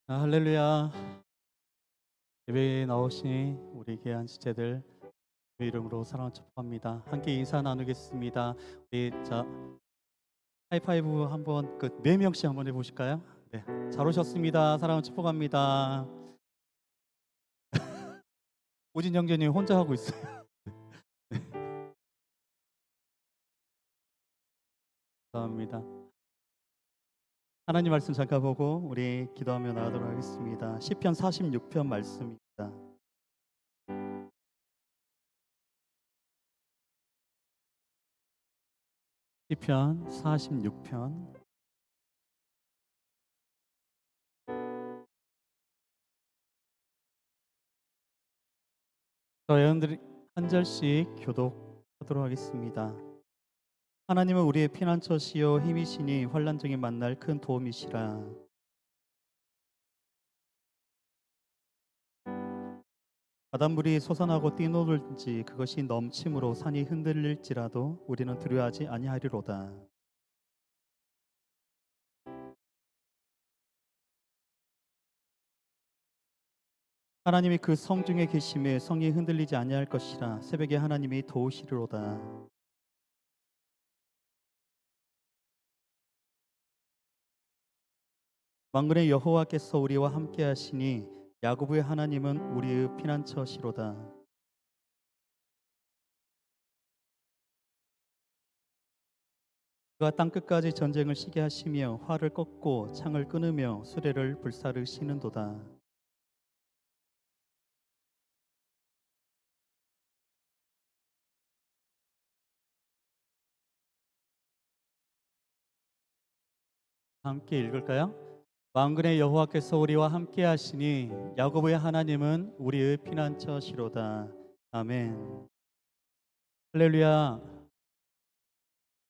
할렐루야. 예배에 나오신 우리 귀한 지체들 주 이름으로 사랑을 축복합니다. 함께 인사 나누겠습니다. 우리 하이파이브 한번 네 명씩 한번 해보실까요? 네, 잘 오셨습니다. 사랑을 축복합니다. 오진 형제님 혼자 하고 있어요. 감사합니다. 하나님 말씀 잠깐 보고 우리 기도하며 나가도록 하겠습니다. 시편 46편 말씀입니다. 시편 46편. 저희 여러분들이 한 절씩 교독하도록 하겠습니다. 하나님은 우리의 피난처시요 힘이시니 환난 중에 만날 큰 도움이시라. 바닷물이 솟아나고 뛰노들지 그것이 넘침으로 산이 흔들릴지라도 우리는 두려워하지 아니하리로다. 하나님이 그 성 중에 계심에 성이 흔들리지 아니할 것이라. 새벽에 하나님이 도우시리로다. 만군의 여호와께서 우리와 함께 하시니 야곱의 하나님은 우리의 피난처시로다. 그가 땅끝까지 전쟁을 시게 하시며 활을 꺾고 창을 끊으며 수레를 불사르시는도다. 함께 읽을까요? 만군의 여호와께서 우리와 함께 하시니 야곱의 하나님은 우리의 피난처시로다. 아멘. 할렐루야.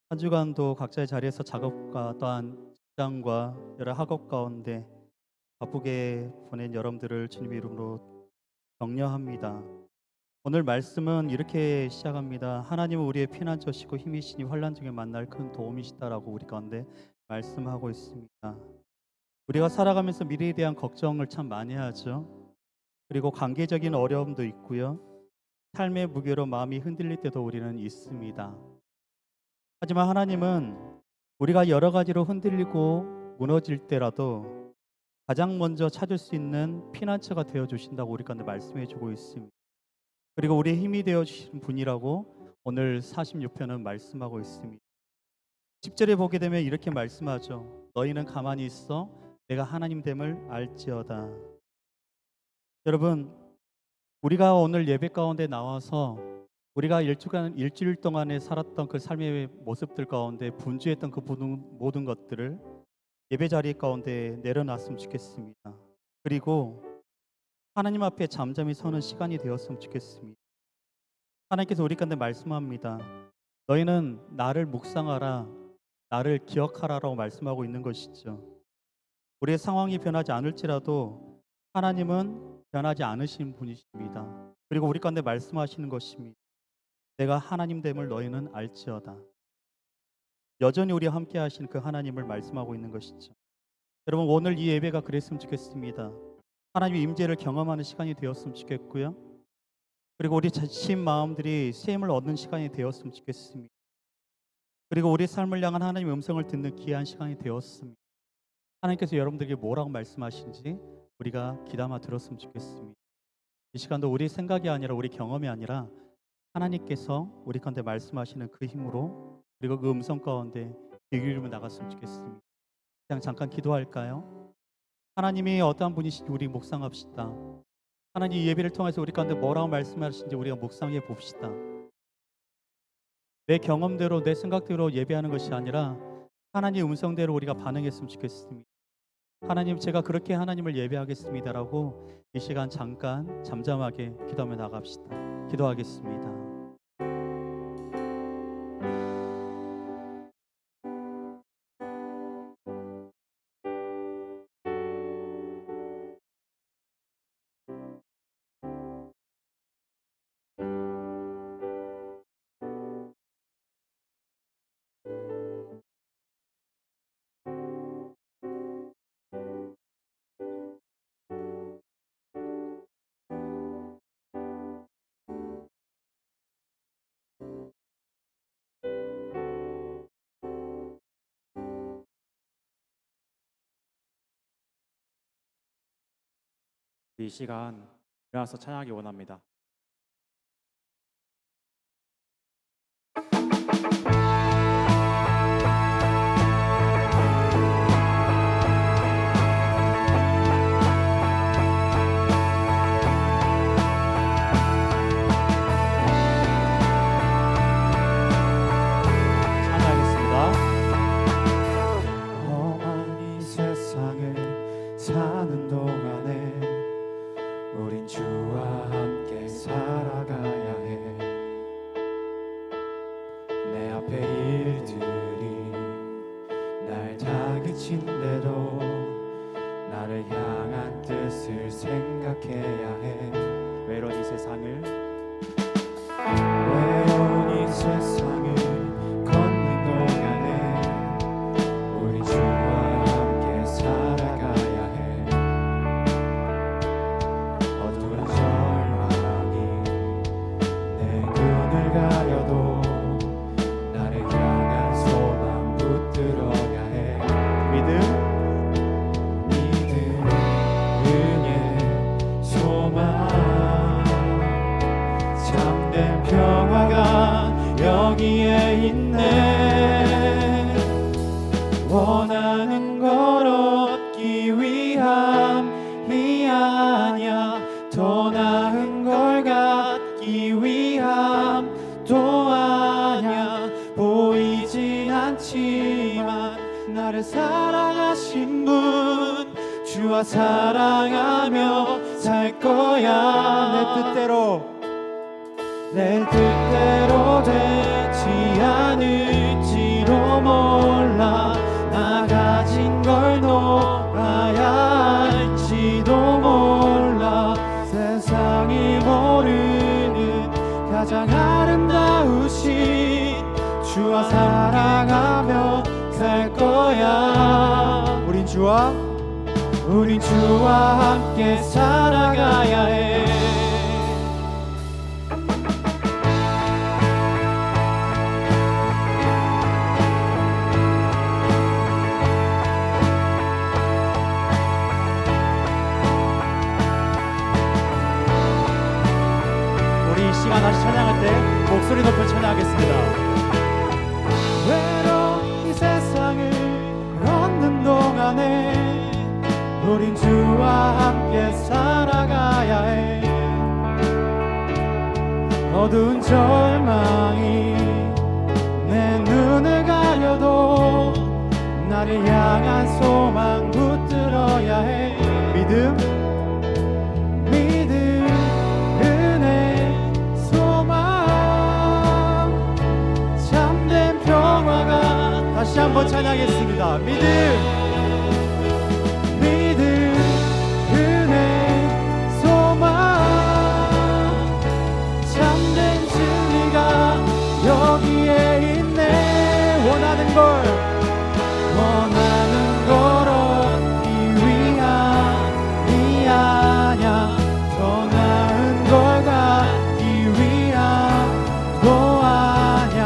한 주간도 각자의 자리에서 작업과 또한 직장과 여러 학업 가운데 바쁘게 보낸 여러분들을 주님의 이름으로 격려합니다. 오늘 말씀은 이렇게 시작합니다. 하나님은 우리의 피난처시고 힘이시니 환난 중에 만날 큰 도움이시다라고 우리 가운데 말씀하고 있습니다. 우리가 살아가면서 미래에 대한 걱정을 참 많이 하죠. 그리고 관계적인 어려움도 있고요. 삶의 무게로 마음이 흔들릴 때도 우리는 있습니다. 하지만 하나님은 우리가 여러 가지로 흔들리고 무너질 때라도 가장 먼저 찾을 수 있는 피난처가 되어 주신다고 우리 가운데 말씀해 주고 있습니다. 그리고 우리의 힘이 되어 주신 분이라고 오늘 46편은 말씀하고 있습니다. 10절에 보게 되면 이렇게 말씀하죠. 너희는 가만히 있어 내가 하나님 됨을 알지어다. 여러분, 우리가 오늘 예배 가운데 나와서 우리가 일주일 동안에 살았던 그 삶의 모습들 가운데 분주했던 그 모든 것들을 예배 자리 가운데 내려놨으면 좋겠습니다. 그리고 하나님 앞에 잠잠히 서는 시간이 되었으면 좋겠습니다. 하나님께서 우리 가운데 말씀합니다. 너희는 나를 묵상하라, 나를 기억하라라고 말씀하고 있는 것이죠. 우리의 상황이 변하지 않을지라도 하나님은 변하지 않으신 분이십니다. 그리고 우리 가운데 말씀하시는 것입니다. 내가 하나님 됨을 너희는 알지어다. 여전히 우리와 함께 하시는 그 하나님을 말씀하고 있는 것이죠. 여러분, 오늘 이 예배가 그랬으면 좋겠습니다. 하나님의 임재를 경험하는 시간이 되었으면 좋겠고요. 그리고 우리 자신 마음들이 셈을 얻는 시간이 되었으면 좋겠습니다. 그리고 우리 삶을 향한 하나님의 음성을 듣는 귀한 시간이 되었습니다. 하나님께서 여러분들에게 뭐라고 말씀하시는지 우리가 귀담아 들었으면 좋겠습니다. 이 시간도 우리 생각이 아니라 우리 경험이 아니라 하나님께서 우리 가운데 말씀하시는 그 힘으로 그리고 그 음성 가운데 귀 기울이며 나갔으면 좋겠습니다. 그냥 잠깐 기도할까요? 하나님이 어떠한 분이신지 우리 묵상합시다. 하나님 이 예배를 통해서 우리 가운데 뭐라고 말씀하시는지 우리가 묵상해 봅시다. 내 경험대로 내 생각대로 예배하는 것이 아니라 하나님의 음성대로 우리가 반응했으면 좋겠습니다. 하나님, 제가 그렇게 하나님을 예배하겠습니다라고 이 시간 잠깐 잠잠하게 기도하며 나갑시다. 기도하겠습니다. 이 시간 일어나서 찬양하기 원합니다. 찬양하겠습니다. 험한 이 세상을 사는 동안에 우린 주와 함께 살아가야 해. 내 앞에 일들이 날 다그친데도 나를 향한 뜻을 생각해야 해. 외로운 이 세상을 외로운 이 세상을 걷는 동안에 우리 주와 함께 살아가야 해. 어두운 절망이 내 눈을 가려도 나를 향한 소망 붙들어야 해. 믿음, 은혜, 소망, 참된 평화가 여기에 있네. 원하는 걸 얻기 위함이 아냐, 더 나은 걸 갖기 위함도 아냐. 보이진 않지만 나를 사랑하신 분, 주와 사랑하며 살 거야. 내 뜻대로 되지 않을지도 몰라. 나 가진 걸 놓아야 할지도 몰라. 세상이 모르는 가장 아름다우신 주와 사랑하며 살 거야. 우린 주와 함께 살아가야 해. 우리 이 시간 다시 찬양할 때 목소리 높여 찬양하겠습니다. 외로운 이 세상을 걷는 동안에 우린 주와 함께 살아가야 해. 어두운 절망이 내 눈을 가려도 나를 향한 소망 붙들어야 해. 믿음, 은혜, 소망, 참된 평화가. 다시 한번 찬양하겠습니다. 믿음, 은혜, 소망, 참된 진리가 여기에 있네. 원하는 걸 얻기 위함이 아냐, 더 나은 걸 갖기 위함도 아냐.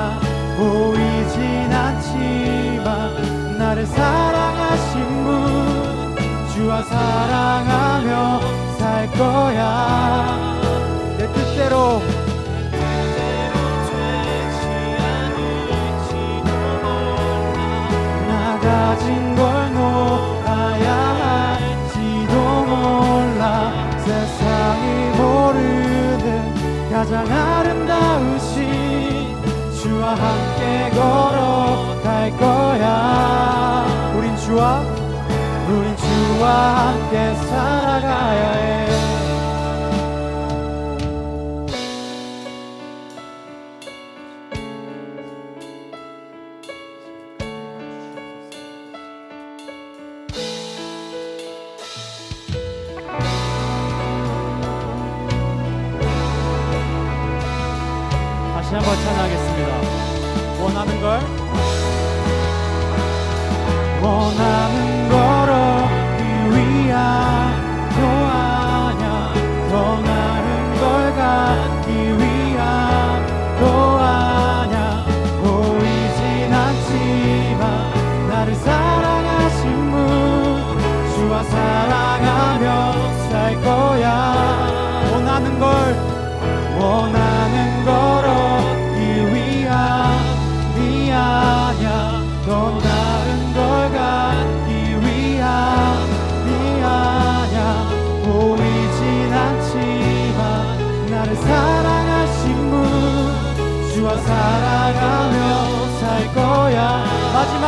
보이진 않지만 나를 사랑하신 분, 주와 사랑하며 살 거야. 내 뜻대로 되지 않을지도 몰라. 나 가진 걸 놓아야 할지도 몰라. 세상이 모르는 가장 아름다우신 주와 함께 걸어갈 거야. 우린 주와 함께 살아가야 해. 다시 한번 찬양하겠습니다. 원하는 걸 얻기 위함도 아냐, 더 나은 걸 갖기 위함도 아냐. 보이진 않지만 나를 사랑하신 분, 주와 사랑하며 살 거야.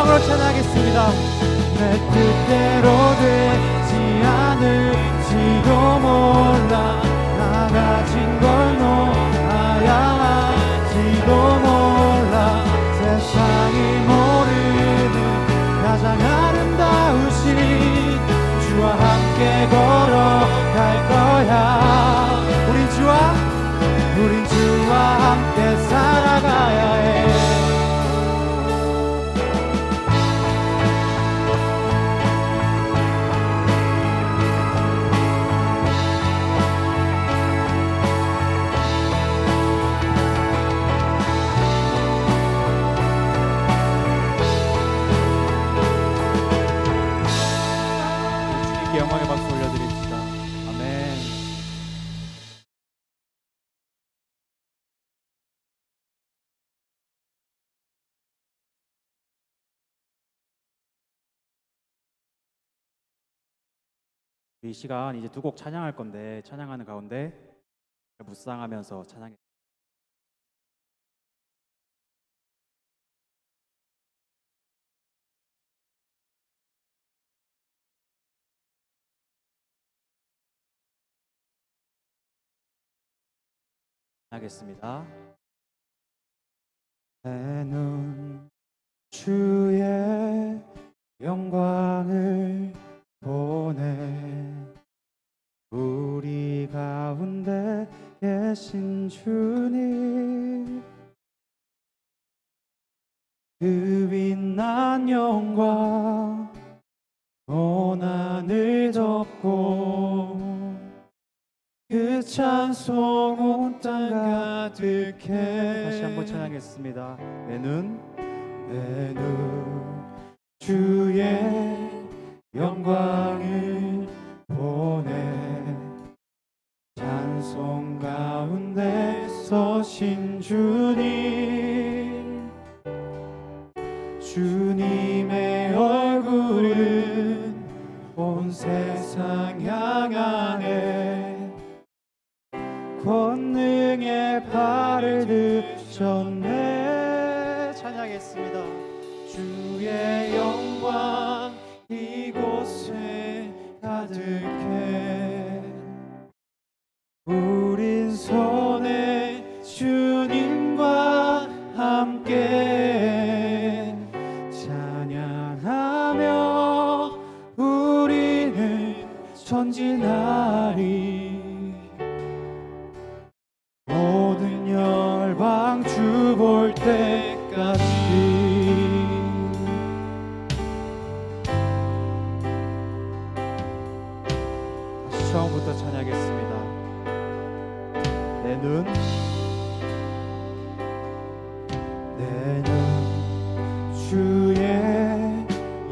마음으로 찬양하겠습니다. 내 뜻대로 되지 않을지도 몰라 나 가진 걸 놓아야 할지도 몰라 세상이 모르는 가장 아름다우신 주와 함께 걸어갈 거야. 우린 주와 함께 살아가야 해. 주님께 영광의 박수 올려드립시다. 아멘. 이 시간 이제 두 곡 찬양할 건데 찬양하는 가운데 묵상하면서 찬양해. 하겠습니다. 내 눈 주의 영광을 보네. 우리 가운데 계신 주님 그 빛난 영광 온 하늘 덮고 그 찬송 온 땅 가득해. 다시 한번 찬양했습니다. 내 눈 주의 영광을 보내. 찬송 가운데 서신 주님 주님의 얼굴은 온 세상 향하네. 권능의 발을 드셨네. 찬양했습니다. 주의 영광 이곳에 가득해. 우린 손에 주님과 함께 찬양하며 우리는 전진하리. 모든 열방 주 볼 때까지. 다시 처음부터 찬양하겠습니다. 내 눈 주의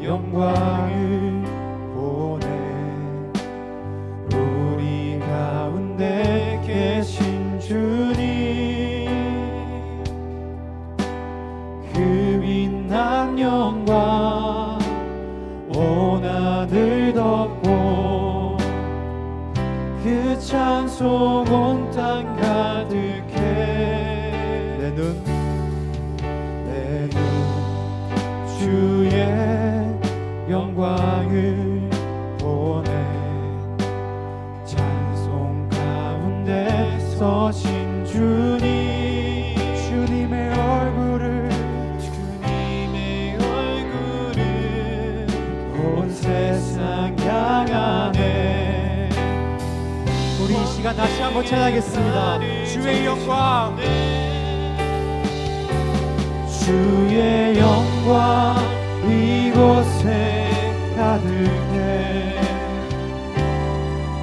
영광을 보내. 우리 가운데 계신 주님 그 빛난 영광 온 하늘 덮고 그 찬송 온 땅 가득해. 내 눈 주의 영광을 보내. 찬송 가운데 서신 주님 주님의 얼굴을 온 세상 향하네. 우리 이 시간 다시 한번 찬양하겠습니다. 주의 영광 주의 영광 이곳에 가득해.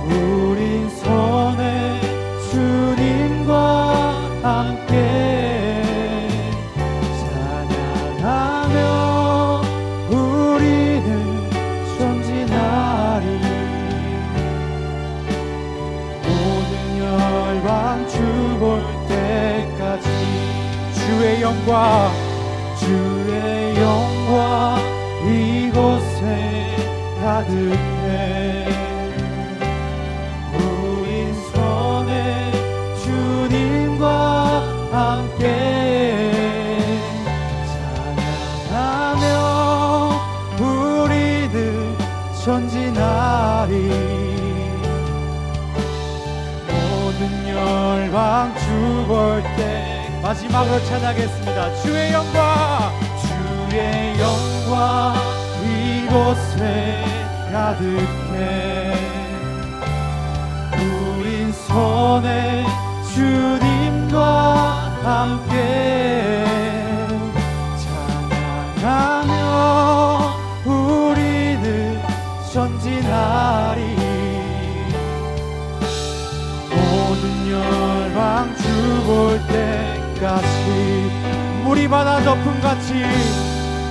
우린 손에 주님과 함께 찬양하며 우리는 전진하리. 모든 열방 주 볼 때까지. 주의 영광 이곳에 가득해. 우린 손에 주님과 함께 찬양하며 마지막으로 찬양하겠습니다. 주의 영광, 주의 영광 이곳에 가득해. 우린 손에 주님과 함께 찬양하며 우리는 전진하리. 모든 열방 주 볼 때까지 물이 바다 덮음같이,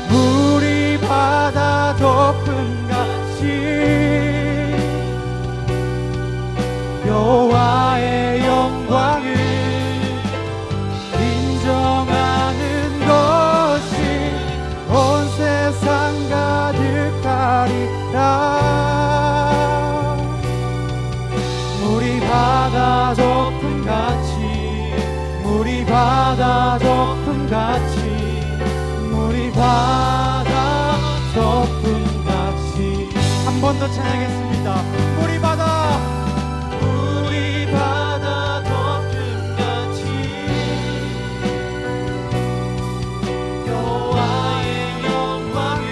물이 바다 덮음같이 여호와의 영광을 인정하는 것이 온 세상 가득하리라. 물이 바다 덮음같이, 물이 바다 덮음같이, 물이 바다 덮음같이. 한 번 더 찬양하겠습니다. 물이 바다, 물이 바다 덮음같이 여호와의 영광을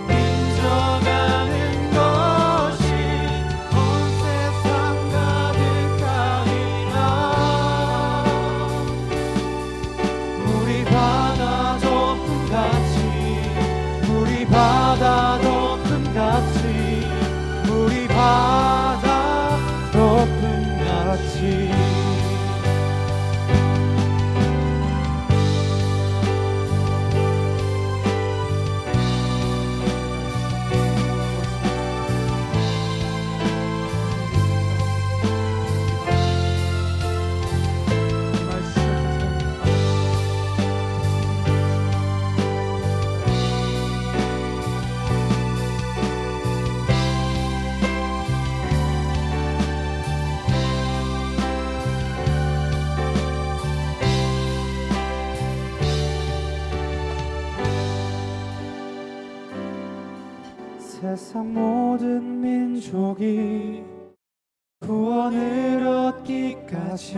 인정하는 것이 온 세상 가득하리라. 물이 바다 덮음같이, 물이 바다 덮음같이, 물이 바다 덮음같이. 세상 모든 민족이 구원을 얻기까지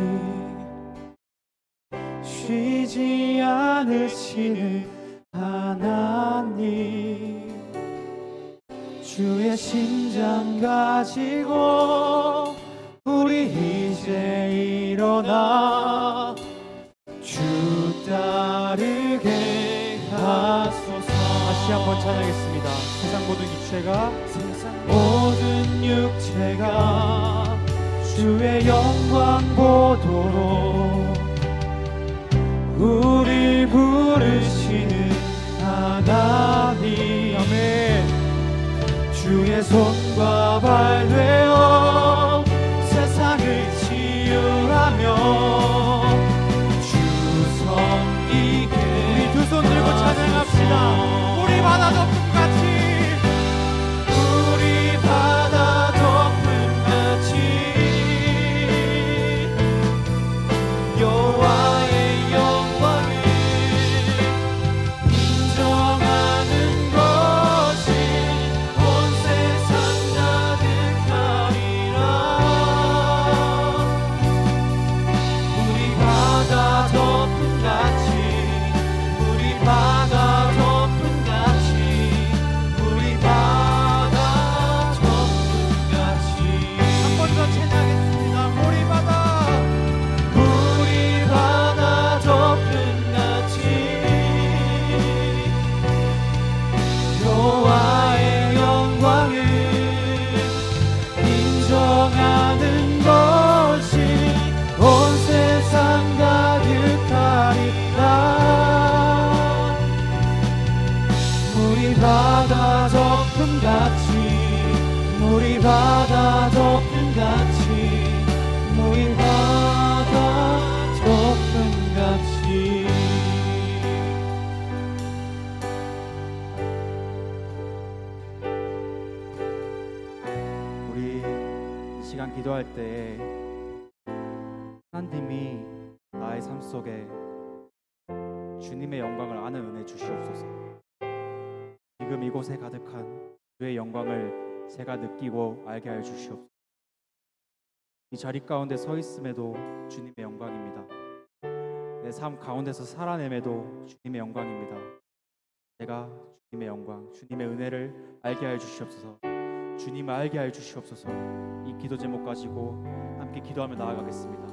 쉬지 않으시는 하나님, 주의 심장 가지고 우리 이제 일어나 주 따르게 하소서. 다시 한번 찬양하겠습니다. 세상 모든 육체가, 세상 모든 육체가 주의 영광 보도록 우리 부르시는 하나님. 아멘. 주의 손과 발 되어 세상을 치유하며 주 섬기게. 우리 두 손 들고 찬양합시다. 우리 바다 덮음같이, 우리 바다 덮음같이 여호와의 영광을 인정하는 것이 온 세상 가득하리라. 우리 바다 덮음같이, 우리 바다 덮음같이, 우리 바다 덮음같이. 한 번 더 찬양하겠습니다. 우리 바다, 우리 바다 덮음같이 여호와의 영광을 인정하는 것이 온 세상 가득하리라. 물이 바다 덮음같이, 물이 바다 덮음같이, 물이 바다 덮음같이. 우리 이 시간 기도할 때 하나님이 나의 삶 속에 주님의 영광을 아는 은혜 주시옵소서. 지금 이곳에 가득한 주의 영광을 제가 느끼고 알게 하여 주시옵소서. 이 자리 가운데 서 있음에도 주님의 영광입니다. 내 삶 가운데서 살아냄에도 주님의 영광입니다. 제가 주님의 영광, 주님의 은혜를 알게 하여 주시옵소서. 주님을 알게 하여 주시옵소서. 이 기도 제목 가지고 함께 기도하며 나아가겠습니다.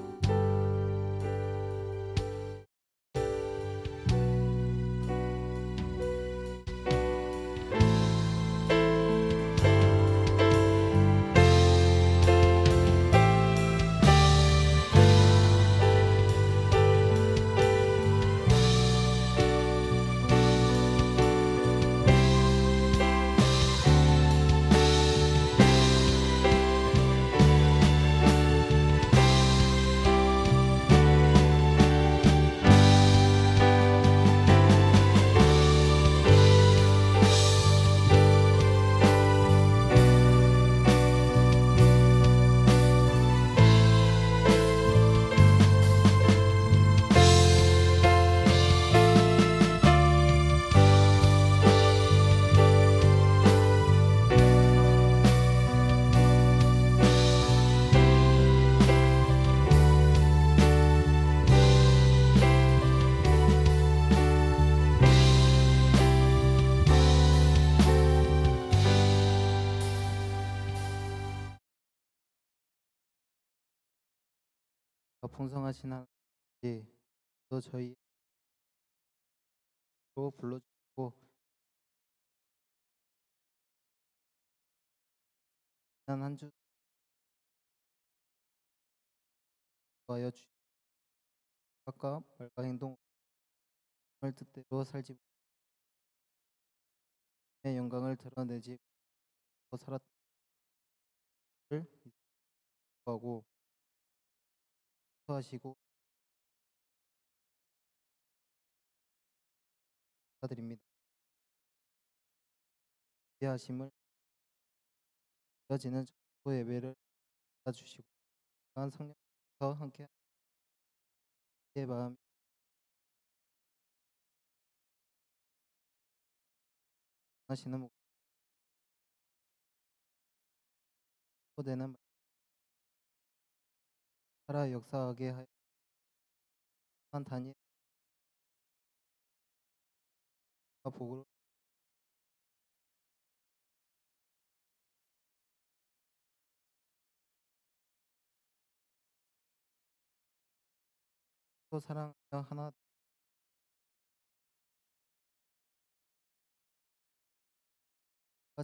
풍성하신 하나님, 또 저희로 불러주고 지난 한 주 하여 주시고 생각과 말과 행동을 뜻대로 살지 못해 영광을 드러내지 못하고 살았던 것을 하고 하시고 축하드립니다. 기하심을 이어지는 전도 예배를 받아주시고 강한 성령과 함께 의 마음 하시는 되는 살아 역사하게 하여 한 단위와 복으로 또 사랑하여 하나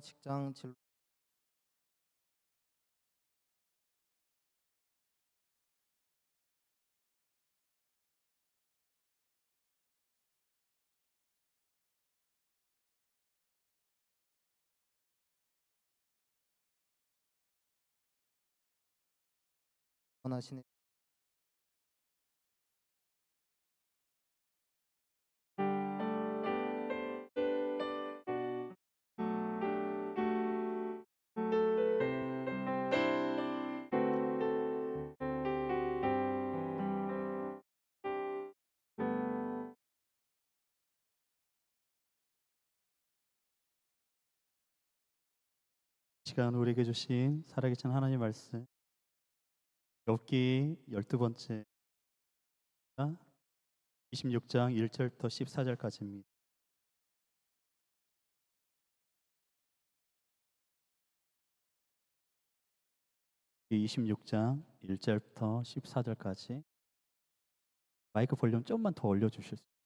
직장 진로 원하시는 시간 우리에게 주신 살아계신 하나님 말씀 욥기 12번째 26장 1절부터 14절까지입니다. 이 26장 1절부터 14절까지 마이크 볼륨 좀만 더 올려주실 수 있어요?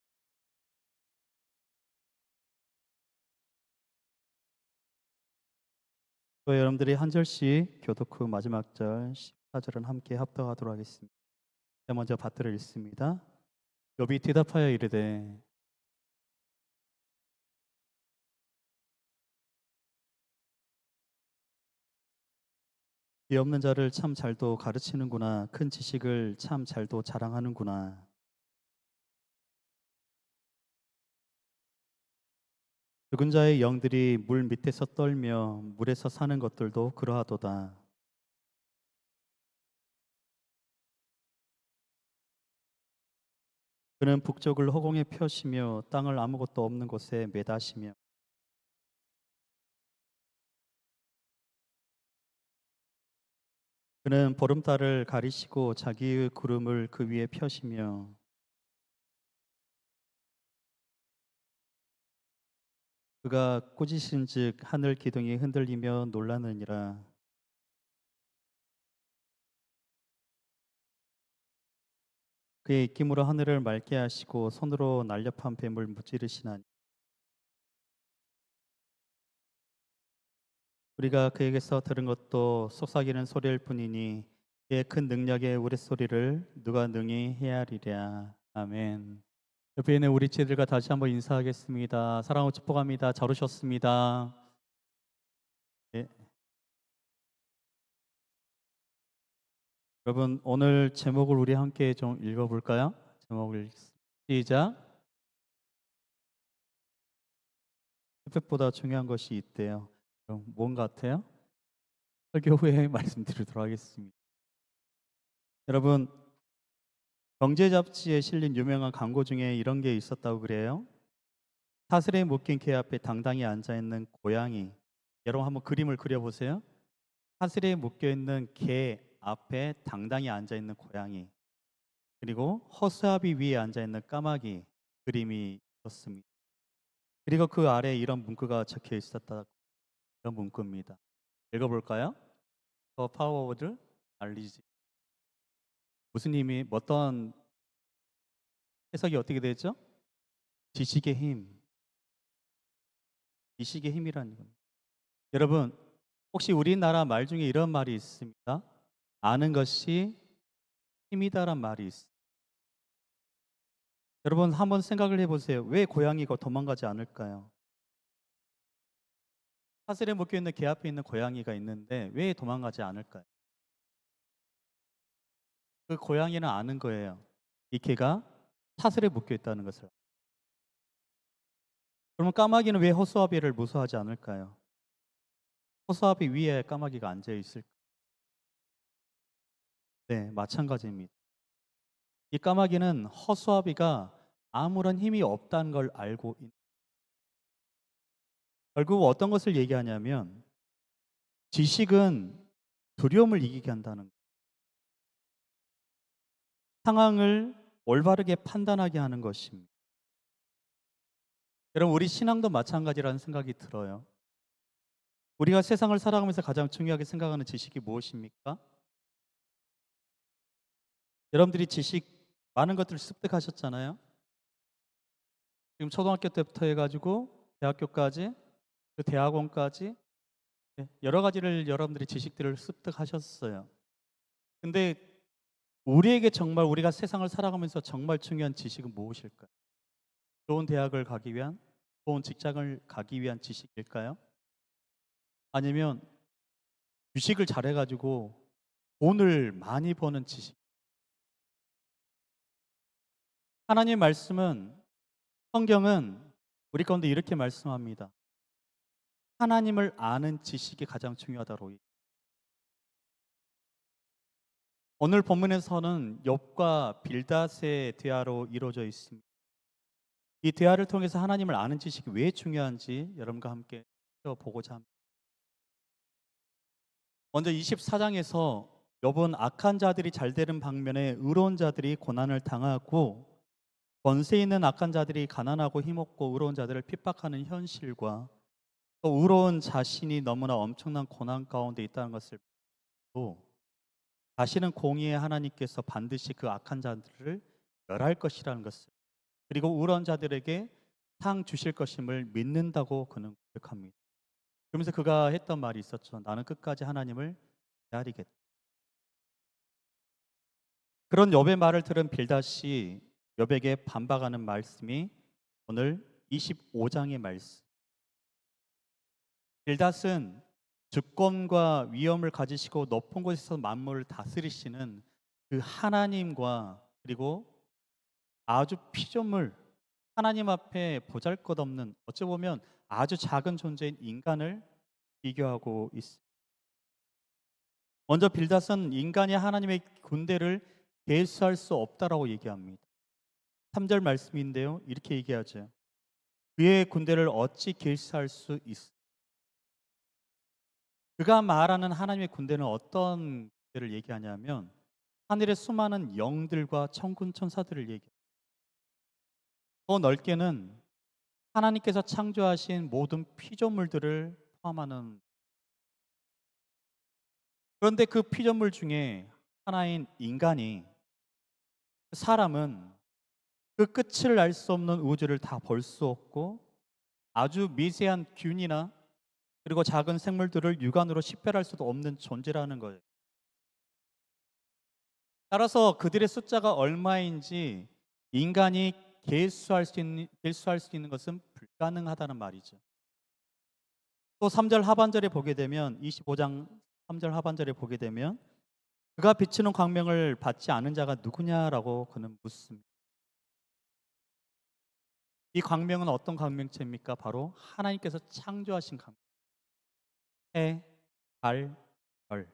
또 여러분들이 한 절씩 교독 후 마지막 절 14절은 함께 합독하도록 하겠습니다. 먼저 받들어 읽습니다. 욥이 대답하여 이르되 이 없는 자를 참 잘도 가르치는구나. 큰 지식을 참 잘도 자랑하는구나. 죽은 자의 영들이 물 밑에서 떨며 물에서 사는 것들도 그러하도다. 그는 북쪽을 허공에 펴시며 땅을 아무것도 없는 곳에 매다시며 그는 보름달을 가리시고 자기의 구름을 그 위에 펴시며 그가 꾸짖은즉 하늘 기둥이 흔들리며 놀라느니라. 그의 입김으로 하늘을 맑게 하시고 손으로 날렵한 뱀을 무찌르시나니 우리가 그에게서 들은 것도 속삭이는 소리일 뿐이니 그의 큰 능력의 우레소리를 누가 능히 헤아리랴. 아멘. 옆에 있는 우리 지들과 다시 한번 인사하겠습니다. 사랑하고 축복합니다. 잘 오셨습니다. 네. 여러분 오늘 제목을 우리 함께 좀 읽어볼까요? 제목을 시작. 스펙보다 중요한 것이 있대요. 그럼 뭔 같아요? 설교 후에 말씀드리도록 하겠습니다. 여러분 경제 잡지에 실린 유명한 광고 중에 이런 게 있었다고 그래요. 사슬에 묶인 개 앞에 당당히 앉아 있는 고양이. 여러분 한번 그림을 그려보세요. 사슬에 묶여 있는 개 앞에 당당히 앉아 있는 고양이. 그리고 허수아비 위에 앉아 있는 까마귀 그림이 있었습니다. 그리고 그 아래에 이런 문구가 적혀 있었다. 이런 문구입니다. 읽어볼까요? The power of knowledge. 무슨 힘이 어떤 해석이 어떻게 되죠? 지식의 힘. 지식의 힘이라는 겁니다. 여러분 혹시 우리나라 말 중에 이런 말이 있습니다. 아는 것이 힘이다란 말이 있습니다. 여러분 한번 생각을 해보세요. 왜 고양이가 도망가지 않을까요? 사슬에 묶여 있는 개 앞에 있는 고양이가 있는데 왜 도망가지 않을까요? 그 고양이는 아는 거예요. 이 개가 사슬에 묶여 있다는 것을. 그러면 까마귀는 왜 허수아비를 무서워하지 않을까요? 허수아비 위에 까마귀가 앉아 있을까? 네, 마찬가지입니다. 이 까마귀는 허수아비가 아무런 힘이 없다는 걸 알고 결국 어떤 것을 얘기하냐면 지식은 두려움을 이기게 한다는 거예요. 상황을 올바르게 판단하게 하는 것입니다. 여러분 우리 신앙도 마찬가지라는 생각이 들어요. 우리가 세상을 살아가면서 가장 중요하게 생각하는 지식이 무엇입니까? 여러분들이 지식 많은 것들을 습득하셨잖아요. 지금 초등학교 때부터 해가지고 대학교까지 그 대학원까지 여러 가지를 여러분들이 지식들을 습득하셨어요. 근데 우리에게 정말 우리가 세상을 살아가면서 정말 중요한 지식은 무엇일까요? 좋은 대학을 가기 위한, 좋은 직장을 가기 위한 지식일까요? 아니면 주식을 잘해가지고 돈을 많이 버는 지식? 하나님의 말씀은 성경은 우리 가운데 이렇게 말씀합니다. 하나님을 아는 지식이 가장 중요하다고. 오늘 본문에서는 욥과 빌닷의 대화로 이루어져 있습니다. 이 대화를 통해서 하나님을 아는 지식이 왜 중요한지 여러분과 함께 보고자 합니다. 먼저 24장에서 욥은 악한 자들이 잘 되는 방면에 의로운 자들이 고난을 당하고 권세 있는 악한 자들이 가난하고 힘없고 의로운 자들을 핍박하는 현실과 또 의로운 자신이 너무나 엄청난 고난 가운데 있다는 것을 또 다시는 공의의 하나님께서 반드시 그 악한 자들을 멸할 것이라는 것을 그리고 의로운 자들에게 상 주실 것임을 믿는다고 그는 고백합니다. 그러면서 그가 했던 말이 있었죠. 나는 끝까지 하나님을 기다리겠다. 그런 욥의 말을 들은 빌닷이 욥에게 반박하는 말씀이 오늘 25장의 말씀. 빌닷은 주권과 위엄을 가지시고 높은 곳에서 만물을 다스리시는 그 하나님과 그리고 아주 피조물 하나님 앞에 보잘것없는 어찌 보면 아주 작은 존재인 인간을 비교하고 있습니다. 먼저 빌닷은 인간이 하나님의 군대를 계수할 수 없다라고 얘기합니다. 3절 말씀인데요. 이렇게 얘기하죠. 그의 군대를 어찌 계수할 수 있어? 그가 말하는 하나님의 군대는 어떤 군대를 얘기하냐면 하늘의 수많은 영들과 천군 천사들을 얘기합니다. 더 넓게는 하나님께서 창조하신 모든 피조물들을 포함하는, 그런데 그 피조물 중에 하나인 인간이, 사람은 그 끝을 알 수 없는 우주를 다 볼 수 없고 아주 미세한 균이나 그리고 작은 생물들을 육안으로 식별할 수도 없는 존재라는 거예요. 따라서 그들의 숫자가 얼마인지 인간이 계수할 수 있는 것은 불가능하다는 말이죠. 또 3절 하반절에 보게 되면 25장 3절 하반절에 보게 되면 그가 비추는 광명을 받지 않은 자가 누구냐라고 그는 묻습니다. 이 광명은 어떤 광명체입니까? 바로 하나님께서 창조하신 광명. 해, 달, 별.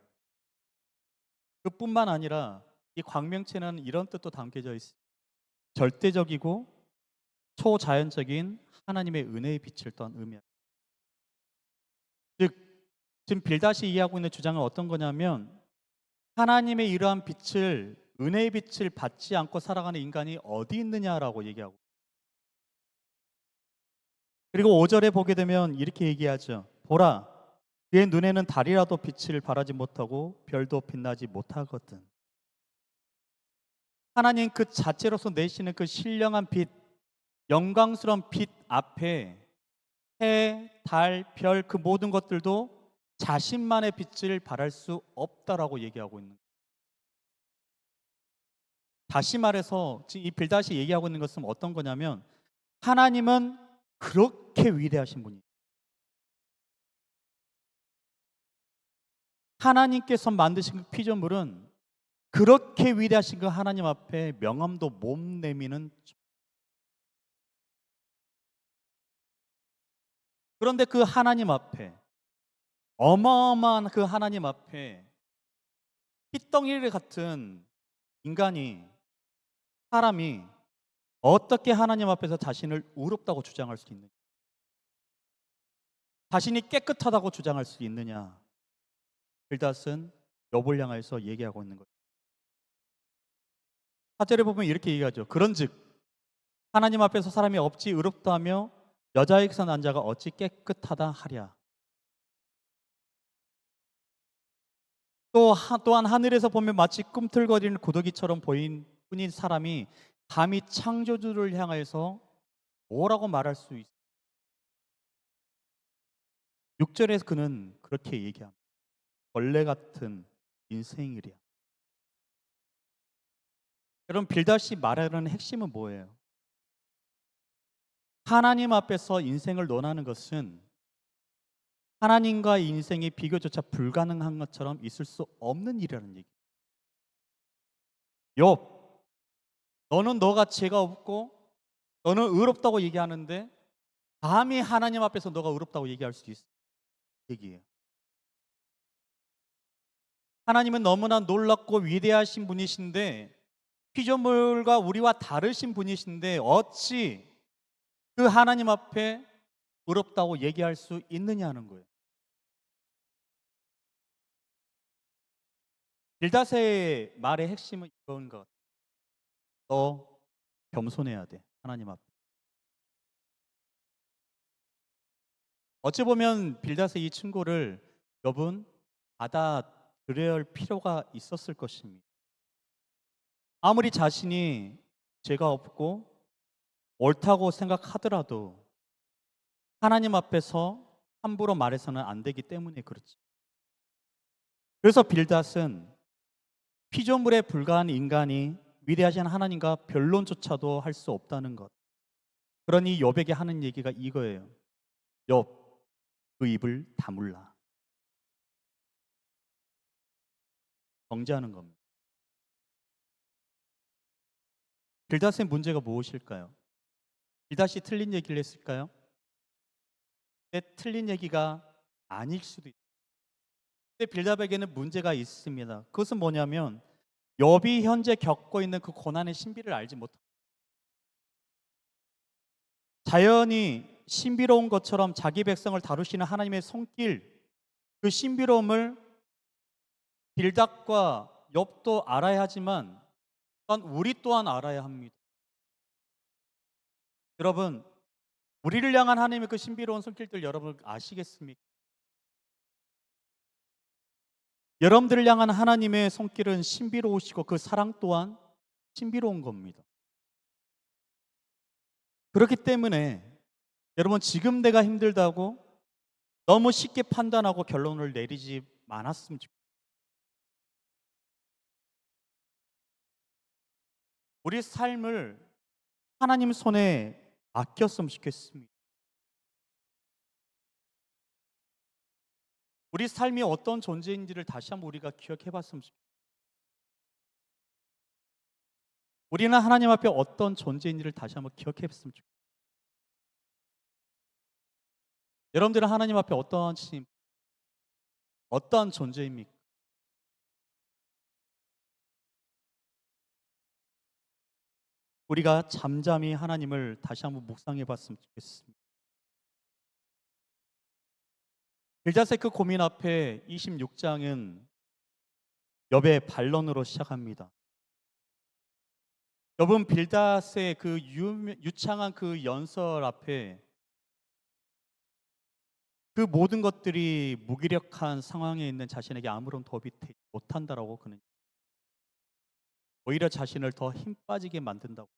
그뿐만 아니라 이 광명체는 이런 뜻도 담겨져 있습니다. 절대적이고 초자연적인 하나님의 은혜의 빛을 떤 의미입니다. 즉, 지금 빌닷이 이해하고 있는 주장은 어떤 거냐면 하나님의 이러한 빛을, 은혜의 빛을 받지 않고 살아가는 인간이 어디 있느냐라고 얘기하고, 그리고 5절에 보게 되면 이렇게 얘기하죠. 보라, 그의 눈에는 달이라도 빛을 발하지 못하고 별도 빛나지 못하거든. 하나님 그 자체로서 내시는 그 신령한 빛, 영광스러운 빛 앞에 해, 달, 별 그 모든 것들도 자신만의 빛을 발할 수 없다라고 얘기하고 있는 거예요. 다시 말해서 지금 이 빌닷이 얘기하고 있는 것은 어떤 거냐면 하나님은 그렇게 위대하신 분이에요. 하나님께서 만드신 그 피조물은 그렇게 위대하신 그 하나님 앞에 명함도 못 내미는, 그런데 그 하나님 앞에, 어마어마한 그 하나님 앞에 핏덩이를 같은 인간이, 사람이 어떻게 하나님 앞에서 자신을 의롭다고 주장할 수 있느냐, 자신이 깨끗하다고 주장할 수 있느냐. 빌닷은 욥을 향해서 얘기하고 있는 거죠. 4절에 보면 이렇게 얘기하죠. 그런즉 하나님 앞에서 사람이 어찌 의롭다 하며 여자에게서 난 자가 어찌 깨끗하다 하랴. 또한 하늘에서 보면 마치 꿈틀거리는 구더기처럼 보인 뿐인 사람이 감히 창조주를 향해서 뭐라고 말할 수 있어요? 6절에서 그는 그렇게 얘기합니다. 벌레 같은 인생이랴. 여러분, 빌닷이 말하는 핵심은 뭐예요? 하나님 앞에서 인생을 논하는 것은 하나님과의 인생이 비교조차 불가능한 것처럼 있을 수 없는 일이라는 얘기. 욥, 너는 너가 죄가 없고 너는 의롭다고 얘기하는데 감히 하나님 앞에서 너가 의롭다고 얘기할 수 있어? 얘기예요. 하나님은 너무나 놀랍고 위대하신 분이신데 피조물과 우리와 다르신 분이신데 어찌 그 하나님 앞에 의롭다고 얘기할 수 있느냐는 거예요. 빌닷의 말의 핵심은 이건 것. 너 겸손해야 돼. 하나님 앞에. 어찌 보면 빌닷의 이 충고를 여러분 받아들여야 할 필요가 있었을 것입니다. 아무리 자신이 죄가 없고 옳다고 생각하더라도 하나님 앞에서 함부로 말해서는 안 되기 때문에 그렇죠. 그래서 빌닷은 피조물에 불과한 인간이 위대하신 하나님과 변론조차도 할 수 없다는 것. 그러니 욥에게 하는 얘기가 이거예요. 욥, 그 입을 다물라. 정죄하는 겁니다. 빌닷의 문제가 무엇일까요? 빌닷이 틀린 얘기를 했을까요? 틀린 얘기가 아닐 수도 있어요. 근데 빌닷에게는 문제가 있습니다. 그것은 뭐냐면 욥이 현재 겪고 있는 그 고난의 신비를 알지 못합니다. 자연이 신비로운 것처럼 자기 백성을 다루시는 하나님의 손길, 그 신비로움을 빌닷과 욥도 알아야 하지만 또한 우리 또한 알아야 합니다. 여러분, 우리를 향한 하나님의 그 신비로운 손길들 여러분 아시겠습니까? 여러분들을 향한 하나님의 손길은 신비로우시고 그 사랑 또한 신비로운 겁니다. 그렇기 때문에 여러분 지금 내가 힘들다고 너무 쉽게 판단하고 결론을 내리지 않았으면 좋겠어요. 우리 삶을 하나님 손에 맡겼으면 좋겠습니다. 우리 삶이 어떤 존재인지를 다시 한번 우리가 기억해 봤으면 좋겠어요. 우리는 하나님 앞에 어떤 존재인지를 다시 한번 기억해 봤으면 좋겠어요. 여러분들은 하나님 앞에 어떤 존재입니까? 우리가 잠잠히 하나님을 다시 한번 묵상해 봤으면 좋겠습니다. 빌닷의 그 고민 앞에 26장은 욥의 반론으로 시작합니다. 욥은 빌닷의 그 유창한 그 연설 앞에 그 모든 것들이 무기력한 상황에 있는 자신에게 아무런 도움이 되지 못한다라고 그는 오히려 자신을 더 힘 빠지게 만든다고.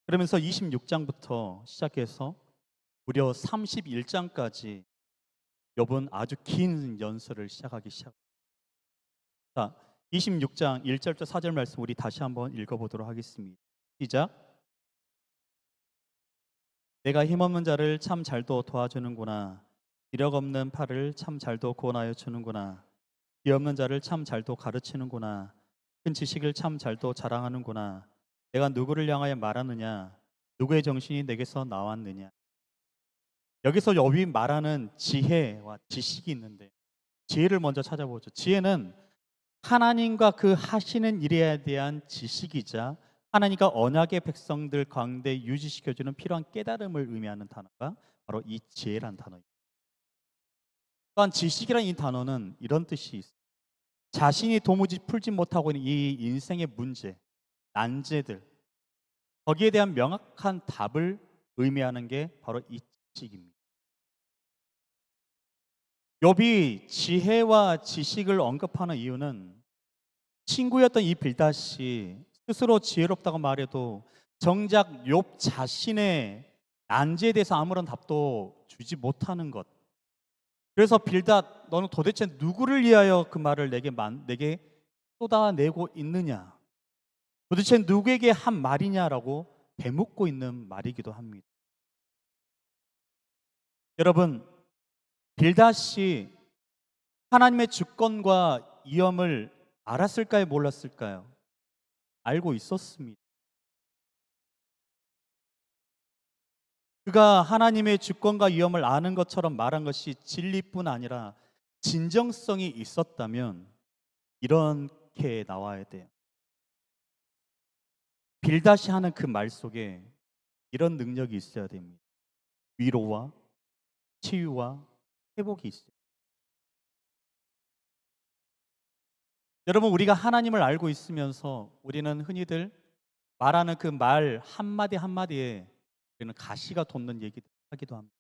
그러면서 26장부터 시작해서 무려 31장까지 욥은 아주 긴 연설을 시작하기 시작합니다. 자, 26장 1절부터 4절 말씀 우리 다시 한번 읽어보도록 하겠습니다. 시작. 내가 힘없는 자를 참 잘도 도와주는구나. 기력 없는 팔을 참 잘도 구원하여 주는구나. 기 없는 자를 참 잘도 가르치는구나. 큰 지식을 참 잘도 자랑하는구나. 내가 누구를 향하여 말하느냐? 누구의 정신이 내게서 나왔느냐? 여기서 욥이 말하는 지혜와 지식이 있는데 지혜를 먼저 찾아보죠. 지혜는 하나님과 그 하시는 일에 대한 지식이자 하나님과 언약의 백성들 가운데 유지시켜주는 필요한 깨달음을 의미하는 단어가 바로 이 지혜란 단어입니다. 또한 지식이라는 이 단어는 이런 뜻이 있어요. 자신이 도무지 풀지 못하고 있는 이 인생의 문제, 난제들 거기에 대한 명확한 답을 의미하는 게 바로 이 지식입니다. 욥이 지혜와 지식을 언급하는 이유는 친구였던 이 빌닷이 스스로 지혜롭다고 말해도 정작 욥 자신의 난제에 대해서 아무런 답도 주지 못하는 것. 그래서 빌닷 너는 도대체 누구를 위하여 그 말을 내게 쏟아내고 있느냐? 도대체 누구에게 한 말이냐라고 되묻고 있는 말이기도 합니다. 여러분, 빌닷이 하나님의 주권과 위엄을 알았을까요? 몰랐을까요? 알고 있었습니다. 그가 하나님의 주권과 위엄을 아는 것처럼 말한 것이 진리뿐 아니라 진정성이 있었다면 이렇게 나와야 돼요. 빌닷이 하는 그 말 속에 이런 능력이 있어야 됩니다. 위로와 치유와 회복이 있어요. 여러분, 우리가 하나님을 알고 있으면서 우리는 흔히들 말하는 그 말 한마디 한마디에 우리는 가시가 돋는 얘기를 하기도 합니다.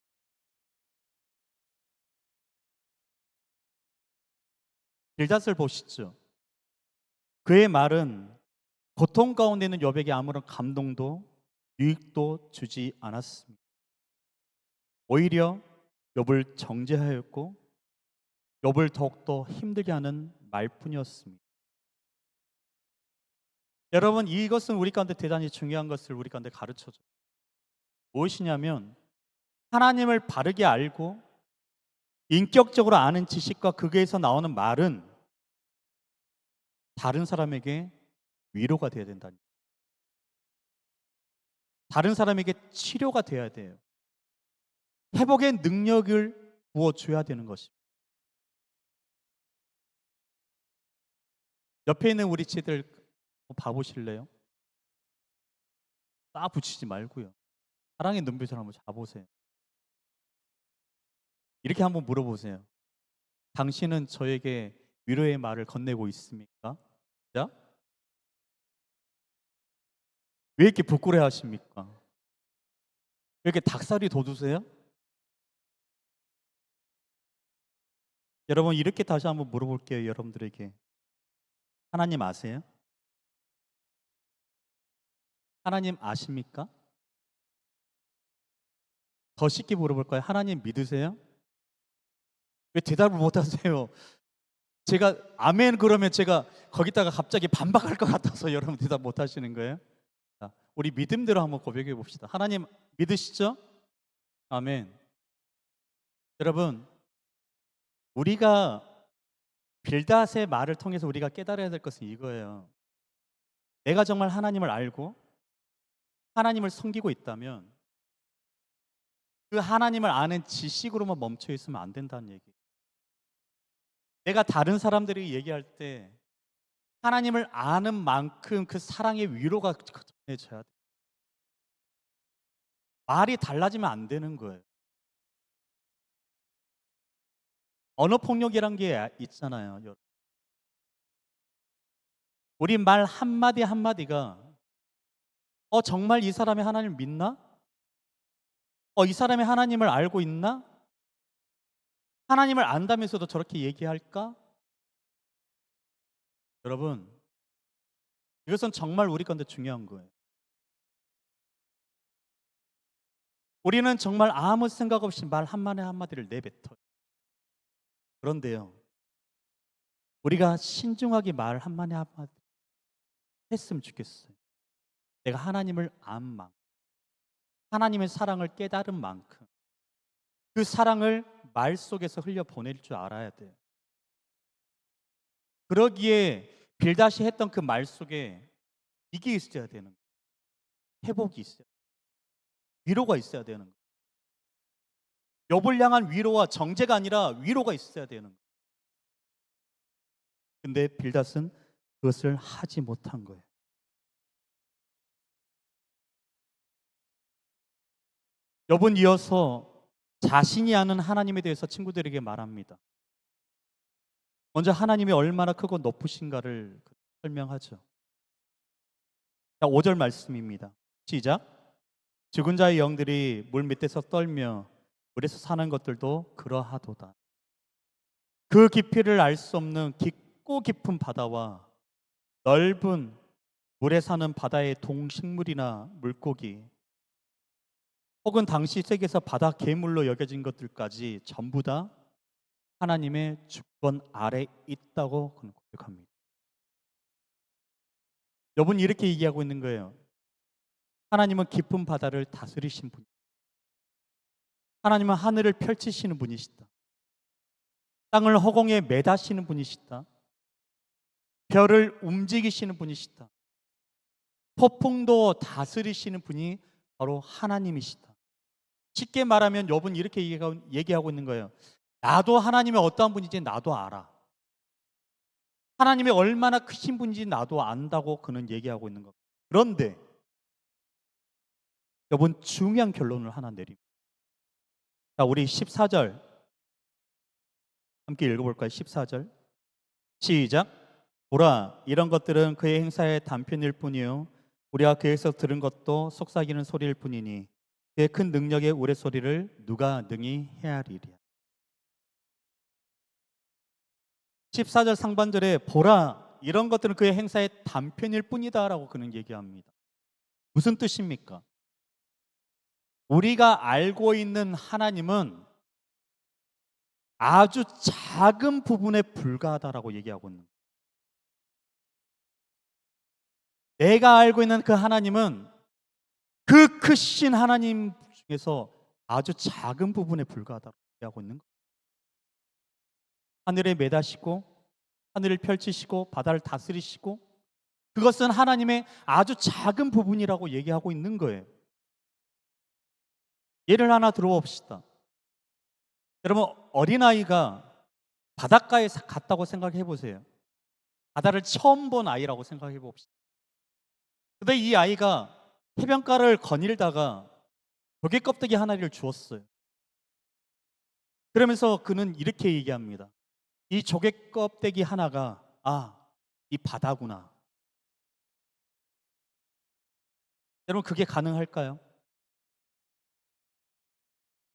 빌닷을 보시죠. 그의 말은 고통 가운데 있는 욥에게 아무런 감동도 유익도 주지 않았습니다. 오히려 욥을 정죄하였고 욥을 더욱더 힘들게 하는 말뿐이었습니다. 여러분, 이것은 우리 가운데 대단히 중요한 것을 우리 가운데 가르쳐줘요. 무엇이냐면 하나님을 바르게 알고 인격적으로 아는 지식과 거기에서 나오는 말은 다른 사람에게 위로가 되어야 된다니. 다른 사람에게 치료가 되어야 돼요. 회복의 능력을 부어줘야 되는 것입니다. 옆에 있는 우리 지들 봐보실래요? 딱 붙이지 말고요. 사랑의 눈빛을 한번 잡으세요. 이렇게 한번 물어보세요. 당신은 저에게 위로의 말을 건네고 있습니까? 자, 왜 이렇게 부끄러워하십니까? 왜 이렇게 닭살이 돋으세요? 여러분 이렇게 다시 한번 물어볼게요. 여러분들에게 하나님 아세요? 하나님 아십니까? 더 쉽게 물어볼까요? 하나님 믿으세요? 왜 대답을 못 하세요? 제가 아멘 그러면 제가 거기다가 갑자기 반박할 것 같아서 여러분 대답 못 하시는 거예요? 자, 우리 믿음대로 한번 고백해 봅시다. 하나님 믿으시죠? 아멘. 여러분, 우리가 빌닷의 말을 통해서 우리가 깨달아야 될 것은 이거예요. 내가 정말 하나님을 알고 하나님을 섬기고 있다면 그 하나님을 아는 지식으로만 멈춰 있으면 안 된다는 얘기. 내가 다른 사람들이 얘기할 때 하나님을 아는 만큼 그 사랑의 위로가 전해져야 돼. 말이 달라지면 안 되는 거예요. 언어 폭력이란 게 있잖아요. 여러분. 우리 말 한마디 한마디가 정말 이 사람이 하나님을 믿나? 이 사람이 하나님을 알고 있나? 하나님을 안다면서도 저렇게 얘기할까? 여러분, 이것은 정말 우리 건데 중요한 거예요. 우리는 정말 아무 생각 없이 말 한마디 한마디를 내뱉어요. 그런데요, 우리가 신중하게 말 한마디 한마디 했으면 좋겠어요. 내가 하나님을 안 만큼, 하나님의 사랑을 깨달은 만큼 그 사랑을 말 속에서 흘려보낼 줄 알아야 돼요. 그러기에 빌닷이 했던 그 말 속에 이게 있어야 되는 거예요. 회복이 있어요. 위로가 있어야 되는 거예요. 욥을 향한 위로와 정죄가 아니라 위로가 있어야 되는 거예요. 근데 빌닷은 그것을 하지 못한 거예요. 욥은 이어서 자신이 아는 하나님에 대해서 친구들에게 말합니다. 먼저 하나님이 얼마나 크고 높으신가를 설명하죠. 자, 5절 말씀입니다. 시작. 죽은 자의 영들이 물 밑에서 떨며 물에서 사는 것들도 그러하도다. 그 깊이를 알 수 없는 깊고 깊은 바다와 넓은 물에 사는 바다의 동식물이나 물고기 혹은 당시 세계에서 바다 괴물로 여겨진 것들까지 전부 다 하나님의 주권 아래 있다고 고백합니다. 여러분 이렇게 얘기하고 있는 거예요. 하나님은 깊은 바다를 다스리신 분. 하나님은 하늘을 펼치시는 분이시다. 땅을 허공에 매다시는 분이시다. 별을 움직이시는 분이시다. 폭풍도 다스리시는 분이 바로 하나님이시다. 쉽게 말하면 욥은 이렇게 얘기하고 있는 거예요. 나도 하나님의 어떠한 분인지 나도 알아. 하나님이 얼마나 크신 분인지 나도 안다고 그는 얘기하고 있는 겁니다. 그런데 욥은 중요한 결론을 하나 내립니다. 자, 우리 14절 함께 읽어볼까요? 14절 시작. 보라, 이런 것들은 그의 행사의 단편일 뿐이요 우리가 그에서 들은 것도 속삭이는 소리일 뿐이니 그의 큰 능력의 우레소리를 누가 능히 헤아리랴. 14절 상반절에 보라, 이런 것들은 그의 행사의 단편일 뿐이다라고 그는 얘기합니다. 무슨 뜻입니까? 우리가 알고 있는 하나님은 아주 작은 부분에 불과하다라고 얘기하고 있는 거예요. 내가 알고 있는 그 하나님은 그 크신 하나님 중에서 아주 작은 부분에 불과하다고 얘기하고 있는 거예요. 하늘에 매다시고 하늘을 펼치시고 바다를 다스리시고 그것은 하나님의 아주 작은 부분이라고 얘기하고 있는 거예요. 예를 하나 들어봅시다. 여러분 어린아이가 바닷가에 갔다고 생각해 보세요. 바다를 처음 본 아이라고 생각해 봅시다. 근데 이 아이가 해변가를 거닐다가 조개 껍데기 하나를 주었어요. 그러면서 그는 이렇게 얘기합니다. 이 조개 껍데기 하나가 이 바다구나. 여러분 그게 가능할까요?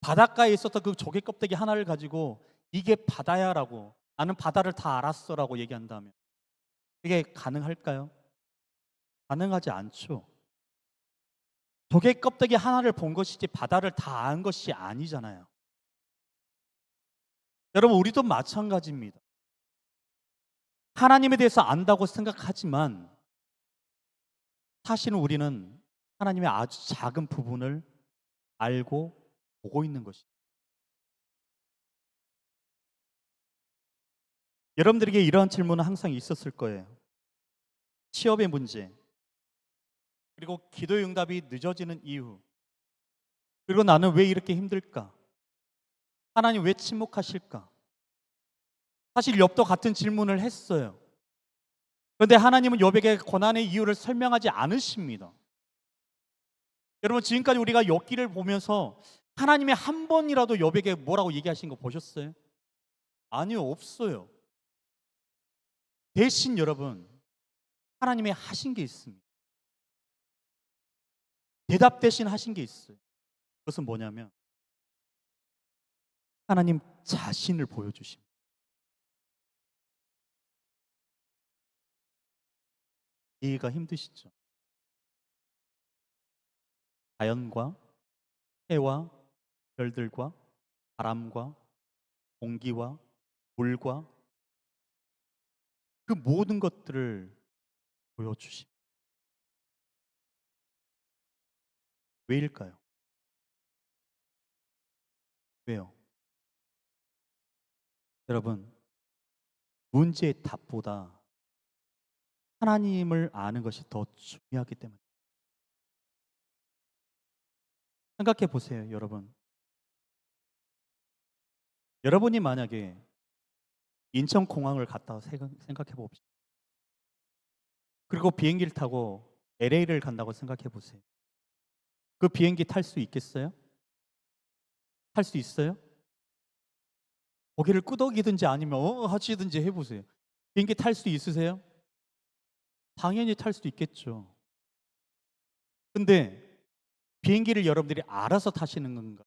바닷가에 있었던 그 조개 껍데기 하나를 가지고 이게 바다야라고, 나는 바다를 다 알았어라고 얘기한다면 이게 가능할까요? 가능하지 않죠. 조개 껍데기 하나를 본 것이지 바다를 다 안 것이 아니잖아요. 여러분, 우리도 마찬가지입니다. 하나님에 대해서 안다고 생각하지만 사실은 우리는 하나님의 아주 작은 부분을 알고 보고 있는 것입니다. 여러분들에게 이러한 질문은 항상 있었을 거예요. 취업의 문제, 그리고 기도의 응답이 늦어지는 이유, 그리고 나는 왜 이렇게 힘들까? 하나님 왜 침묵하실까? 사실 욥도 같은 질문을 했어요. 그런데 하나님은 욥에게 고난의 이유를 설명하지 않으십니다. 여러분, 지금까지 우리가 욥기를 보면서 하나님이 한 번이라도 욥에게 뭐라고 얘기하신 거 보셨어요? 아니요, 없어요. 대신 여러분, 하나님이 하신 게 있습니다. 대답 대신 하신 게 있어요. 그것은 뭐냐면 하나님 자신을 보여주십니다. 이해가 힘드시죠? 자연과 해와 별들과 바람과 공기와 물과 그 모든 것들을 보여주십니다. 왜일까요? 왜요? 여러분, 문제의 답보다 하나님을 아는 것이 더 중요하기 때문에. 생각해 보세요, 여러분. 여러분이 만약에 인천공항을 갔다 생각해 봅시다. 그리고 비행기를 타고 LA를 간다고 생각해 보세요. 그 비행기 탈 수 있겠어요? 탈 수 있어요? 고개를 끄덕이든지 아니면 하시든지 해보세요. 비행기 탈 수 있으세요? 당연히 탈 수 있겠죠. 근데 비행기를 여러분들이 알아서 타시는 건가?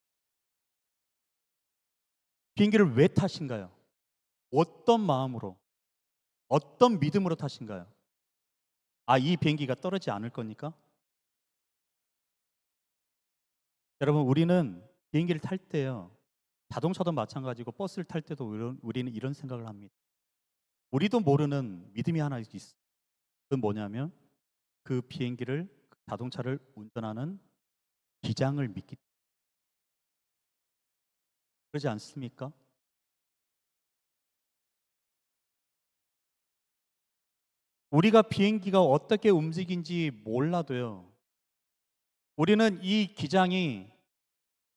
비행기를 왜 타신가요? 어떤 마음으로, 어떤 믿음으로 타신가요? 아, 이 비행기가 떨어지지 않을 거니까? 여러분, 우리는 비행기를 탈 때요, 자동차도 마찬가지고 버스를 탈 때도 우리는 이런 생각을 합니다. 우리도 모르는 믿음이 하나 있어. 그건 뭐냐면 그 비행기를, 그 자동차를 운전하는 기장을 믿기. 그러지 않습니까? 우리가 비행기가 어떻게 움직인지 몰라도요, 우리는 이 기장이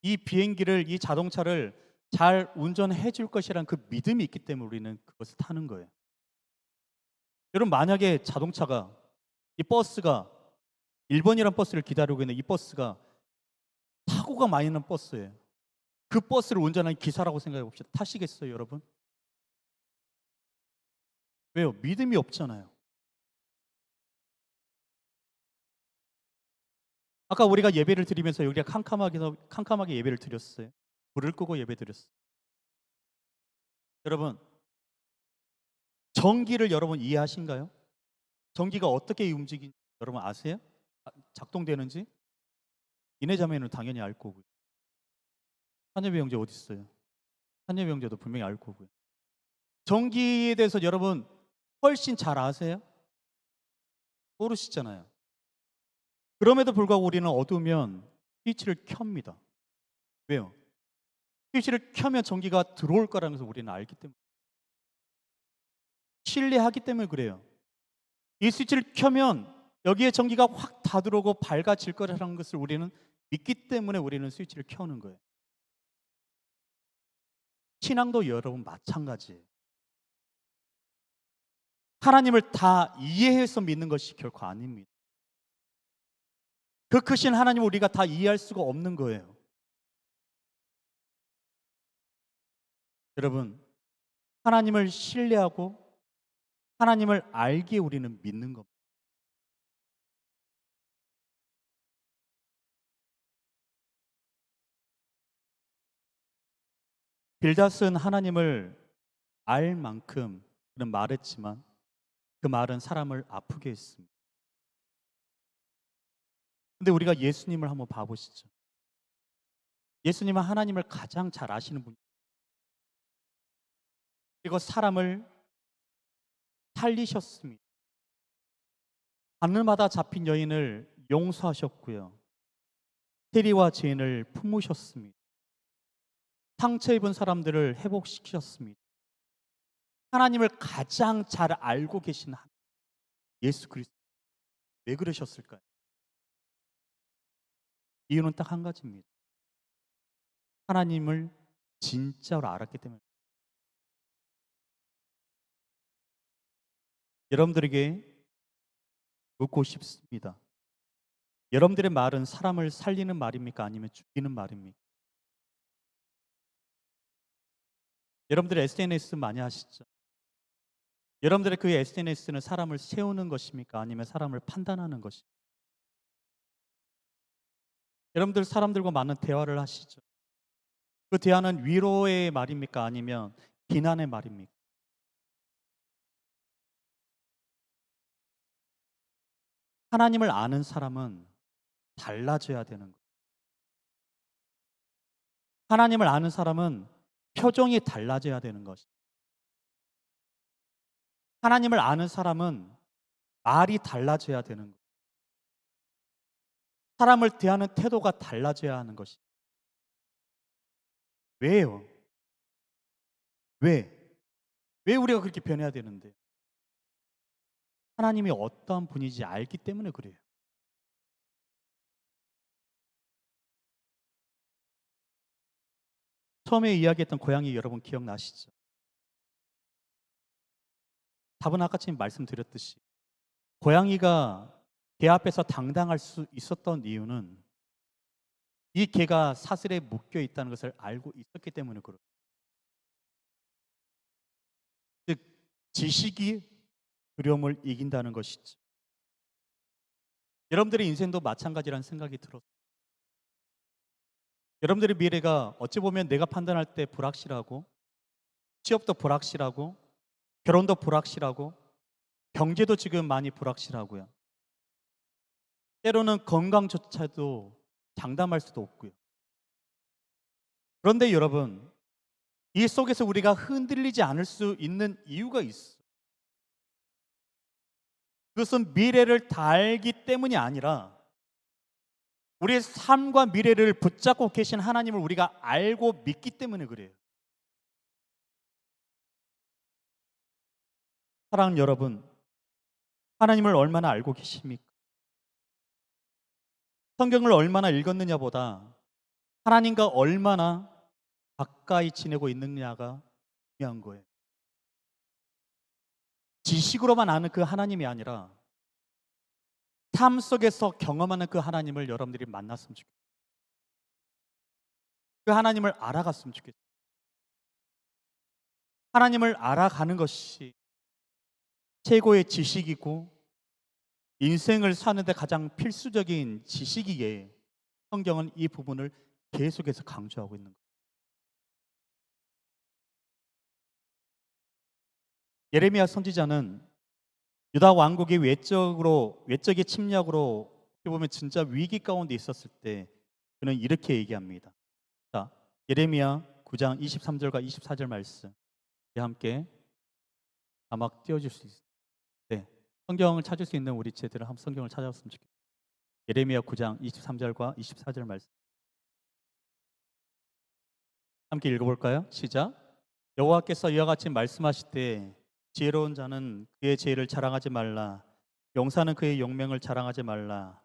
이 비행기를, 이 자동차를 잘 운전해 줄 것이라는 그 믿음이 있기 때문에 우리는 그것을 타는 거예요. 여러분, 만약에 자동차가, 이 버스가 1번이라는 버스를 기다리고 있는 이 버스가 사고가 많이 난 버스예요. 그 버스를 운전하는 기사라고 생각해 봅시다. 타시겠어요, 여러분? 왜요? 믿음이 없잖아요. 아까 우리가 예배를 드리면서 우리가 캄캄하게 예배를 드렸어요. 불을 끄고 예배 드렸어요. 여러분, 전기를 여러분 이해하신가요? 전기가 어떻게 움직이는지 여러분 아세요? 작동되는지? 이내자매는 당연히 알 거고요. 한예배 형제 어디 있어요? 한예배 형제도 분명히 알 거고요. 전기에 대해서 여러분 훨씬 잘 아세요? 모르시잖아요. 그럼에도 불구하고 우리는 어두우면 스위치를 켭니다. 왜요? 스위치를 켜면 전기가 들어올 거라는 것을 우리는 알기 때문에, 신뢰하기 때문에 그래요. 이 스위치를 켜면 여기에 전기가 확 다 들어오고 밝아질 거라는 것을 우리는 믿기 때문에 우리는 스위치를 켜는 거예요. 신앙도 여러분 마찬가지예요. 하나님을 다 이해해서 믿는 것이 결코 아닙니다. 그 크신 하나님을 우리가 다 이해할 수가 없는 거예요. 여러분, 하나님을 신뢰하고 하나님을 알기에 우리는 믿는 겁니다. 빌닷은 하나님을 알 만큼 그는 말했지만 그 말은 사람을 아프게 했습니다. 근데 우리가 예수님을 한번 봐보시죠. 예수님은 하나님을 가장 잘 아시는 분, 그리고 사람을 살리셨습니다. 하늘마다 잡힌 여인을 용서하셨고요. 세리와 죄인을 품으셨습니다. 상처 입은 사람들을 회복시키셨습니다. 하나님을 가장 잘 알고 계신 예수 그리스도, 왜 그러셨을까요? 이유는 딱 한 가지입니다. 하나님을 진짜로 알았기 때문에. 여러분들에게 묻고 싶습니다. 여러분들의 말은 사람을 살리는 말입니까? 아니면 죽이는 말입니까? 여러분들 SNS 많이 하시죠? 여러분들의 그 SNS는 사람을 세우는 것입니까? 아니면 사람을 판단하는 것입니까? 여러분들 사람들과 많은 대화를 하시죠? 그 대화는 위로의 말입니까? 아니면 비난의 말입니까? 하나님을 아는 사람은 달라져야 되는 거예요. 하나님을 아는 사람은 표정이 달라져야 되는 것이에요. 하나님을 아는 사람은 말이 달라져야 되는 거예요. 사람을 대하는 태도가 달라져야 하는 것이에요. 왜요? 왜? 왜 우리가 그렇게 변해야 되는데? 하나님이 어떠한 분인지 알기 때문에 그래요. 처음에 이야기했던 고양이 여러분 기억나시죠? 답은 아까 지금 말씀드렸듯이 고양이가 개 앞에서 당당할 수 있었던 이유는 이 개가 사슬에 묶여 있다는 것을 알고 있었기 때문에 그래요. 즉 지식이 두려움을 이긴다는 것이죠. 여러분들의 인생도 마찬가지라는 생각이 들었어요. 여러분들의 미래가 어찌 보면 내가 판단할 때 불확실하고, 취업도 불확실하고, 결혼도 불확실하고, 경제도 지금 많이 불확실하고요. 때로는 건강조차도 장담할 수도 없고요. 그런데 여러분, 이 속에서 우리가 흔들리지 않을 수 있는 이유가 있어요. 그것은 미래를 다 알기 때문이 아니라 우리의 삶과 미래를 붙잡고 계신 하나님을 우리가 알고 믿기 때문에 그래요. 사랑하는 여러분, 하나님을 얼마나 알고 계십니까? 성경을 얼마나 읽었느냐보다 하나님과 얼마나 가까이 지내고 있느냐가 중요한 거예요. 지식으로만 아는 그 하나님이 아니라 삶 속에서 경험하는 그 하나님을 여러분들이 만났으면 좋겠어요. 그 하나님을 알아갔으면 좋겠어요. 하나님을 알아가는 것이 최고의 지식이고 인생을 사는데 가장 필수적인 지식이기에 성경은 이 부분을 계속해서 강조하고 있는 거예요. 예레미야 선지자는 유다 왕국이 외적의 침략으로 어떻게 보면 진짜 위기 가운데 있었을 때 그는 이렇게 얘기합니다. 자, 예레미야 9장 23절과 24절 말씀 함께 자막 띄워줄 수 있어요. 네, 성경을 찾을 수 있는 우리 제들은 한번 성경을 찾아봤으면 좋겠어요. 예레미야 9장 23절과 24절 말씀 함께 읽어볼까요? 시작. 여호와께서 이와 같이 말씀하실 때 지혜로운 자는 그의 지혜를 자랑하지 말라. 용사는 그의 용맹을 자랑하지 말라.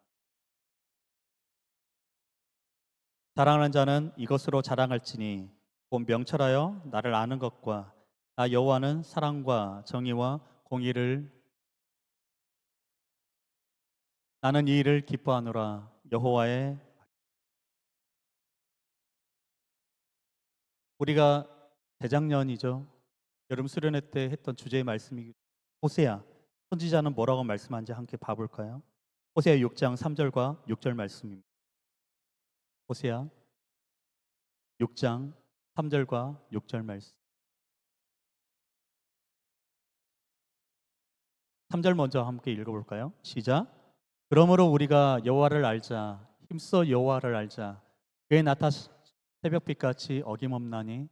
자랑하는 자는 이것으로 자랑할지니 곧 명철하여 나를 아는 것과 나 여호와는 사랑과 정의와 공의를 나는 이 일을 기뻐하노라. 여호와의 우리가 재작년이죠. 여름 수련회 때 했던 주제의 말씀이 호세아 선지자는 뭐라고 말씀한지 함께 봐볼까요? 호세아 6장 3절과 6절 말씀입니다. 호세아 6장 3절과 6절 말씀. 3절 먼저 함께 읽어볼까요? 시작. 그러므로 우리가 여호와를 알자. 힘써 여호와를 알자. 그의 나타 새벽빛같이 어김없나니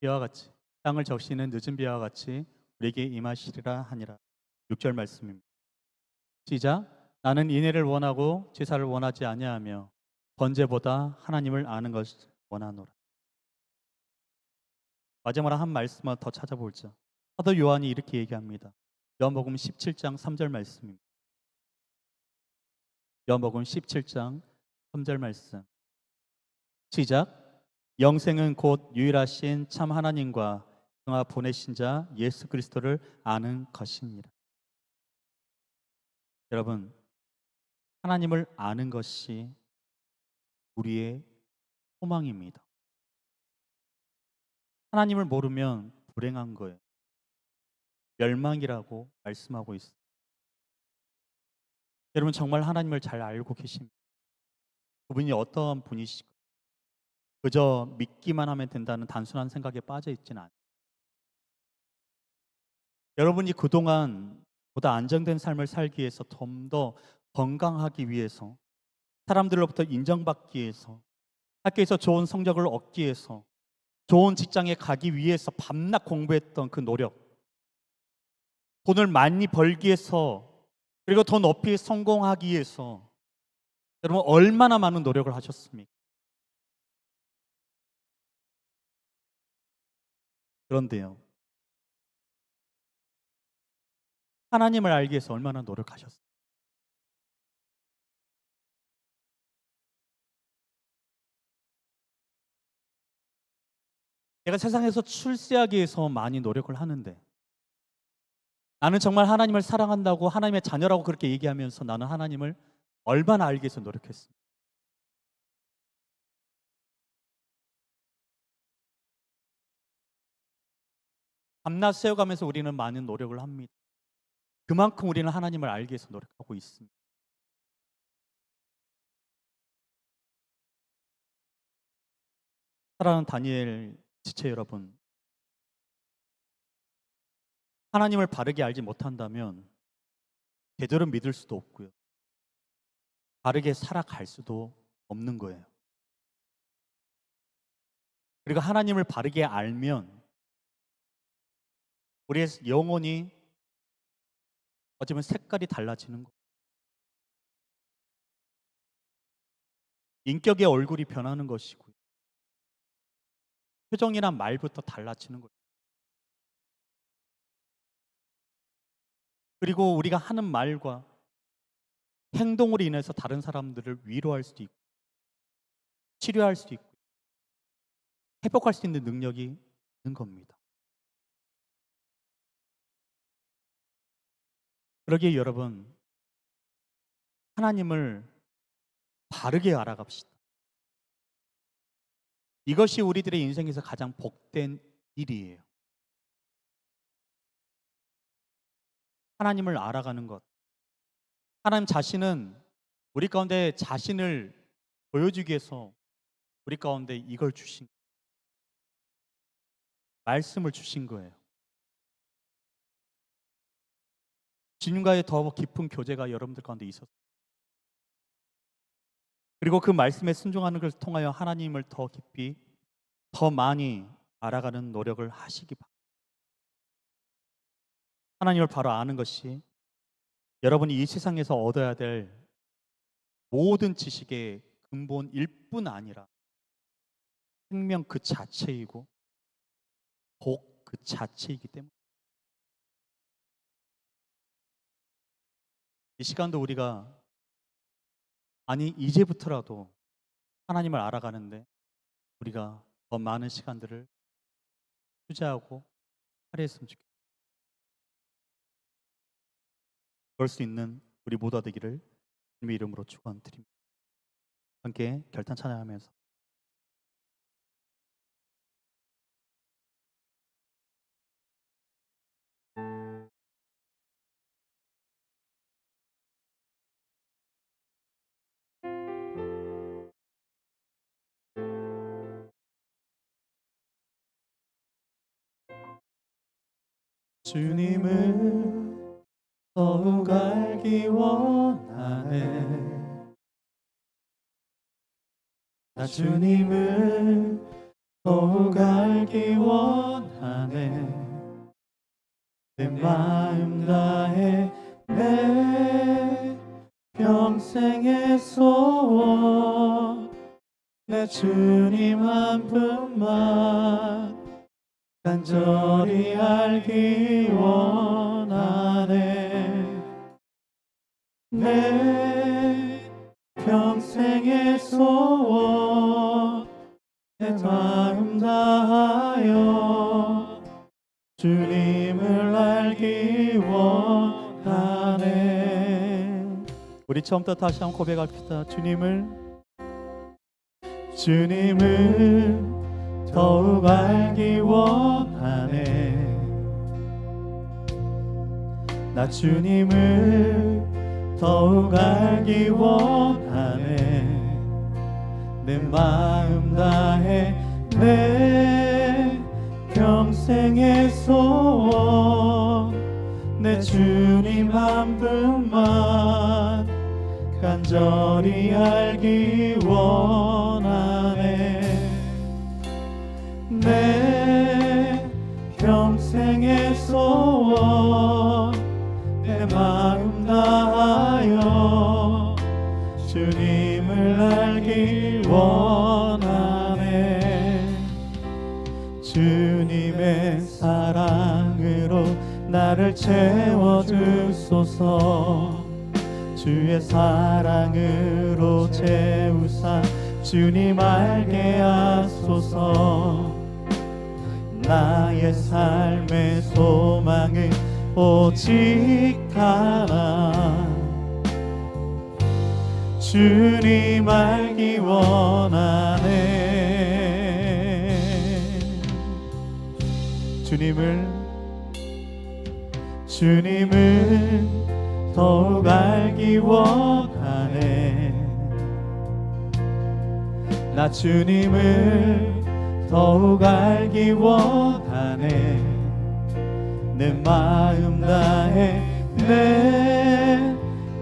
비와 같이 땅을 적시는 늦은 비와 같이 우리에게 임하시리라 하니라. 6절 말씀입니다. 시작. 나는 인애를 원하고 제사를 원하지 아니하며 번제보다 하나님을 아는 것을 원하노라. 마지막으로 한 말씀만 더 찾아볼죠. 사도 요한이 이렇게 얘기합니다. 요한복음 17장 3절 말씀입니다. 요한복음 17장 3절 말씀. 시작. 영생은 곧 유일하신 참 하나님과 그가 보내신 자 예수 그리스도를 아는 것입니다. 여러분, 하나님을 아는 것이 우리의 소망입니다. 하나님을 모르면 불행한 거예요. 멸망이라고 말씀하고 있어요. 여러분 정말 하나님을 잘 알고 계십니까? 그분이 어떠한 분이시고 그저 믿기만 하면 된다는 단순한 생각에 빠져 있지는 않아요. 여러분이 그동안 보다 안정된 삶을 살기 위해서 좀 더 건강하기 위해서 사람들로부터 인정받기 위해서 학교에서 좋은 성적을 얻기 위해서 좋은 직장에 가기 위해서 밤낮 공부했던 그 노력, 돈을 많이 벌기 위해서 그리고 더 높이 성공하기 위해서 여러분 얼마나 많은 노력을 하셨습니까? 그런데요, 하나님을 알기 위해서 얼마나 노력하셨어요? 내가 세상에서 출세하기 위해서 많이 노력을 하는데 나는 정말 하나님을 사랑한다고 하나님의 자녀라고 그렇게 얘기하면서 나는 하나님을 얼마나 알기 위해서 노력했습니까? 밤낮 새어가면서 우리는 많은 노력을 합니다. 그만큼 우리는 하나님을 알기 위해서 노력하고 있습니다. 사랑하는 다니엘 지체 여러분, 하나님을 바르게 알지 못한다면 제대로 믿을 수도 없고요. 바르게 살아갈 수도 없는 거예요. 그리고 하나님을 바르게 알면 우리의 영혼이 어쩌면 색깔이 달라지는 거예요. 인격의 얼굴이 변하는 것이고요. 표정이나 말부터 달라지는 거예요. 그리고 우리가 하는 말과 행동으로 인해서 다른 사람들을 위로할 수도 있고 치료할 수도 있고 회복할 수 있는 능력이 있는 겁니다. 그러기에 여러분, 하나님을 바르게 알아갑시다. 이것이 우리들의 인생에서 가장 복된 일이에요. 하나님을 알아가는 것. 하나님 자신은 우리 가운데 자신을 보여주기 위해서 우리 가운데 이걸 주신 거예요. 말씀을 주신 거예요. 주님과의 더 깊은 교제가 여러분들 가운데 있었어요. 그리고 그 말씀에 순종하는 것을 통하여 하나님을 더 깊이 더 많이 알아가는 노력을 하시기 바랍니다. 하나님을 바로 아는 것이 여러분이 이 세상에서 얻어야 될 모든 지식의 근본일 뿐 아니라 생명 그 자체이고 복 그 자체이기 때문에 이 시간도 우리가 아니 이제부터라도 하나님을 알아가는데 우리가 더 많은 시간들을 투자하고 할애했으면 좋겠습니다. 그럴 수 있는 우리 모두가 되기를 주님의 이름으로 축원드립니다. 함께 결단 찬양하면서 주님을 더욱 알기 원하네. 나 주님을 더욱 알기 원하네. 내 마음 다해 내 평생의 소원, 내 주님 한 분만 간절히 알기 원하네. 내 평생의 소원, 내 마음 다하여 주님을 알기 원하네. 우리 처음부터 다시 한번 고백합시다. 주님을 더욱 알기 원하네. 나 주님을 더욱 알기 원하네. 내 마음 다해 내 평생의 소원, 내 주님 한 분만 간절히 알기 원하네. 내 평생의 소원, 내 마음 다하여 주님을 알기 원하네. 주님의 사랑으로 나를 채워주소서. 주의 사랑으로 채우사 주님 알게 하소서. 나의 삶의 소망은 오직 하나, 주님 알기 원하네. 주님을 더욱 알기 원하네. 나 주님을 더욱 알기 원하네. 내 마음 다해 내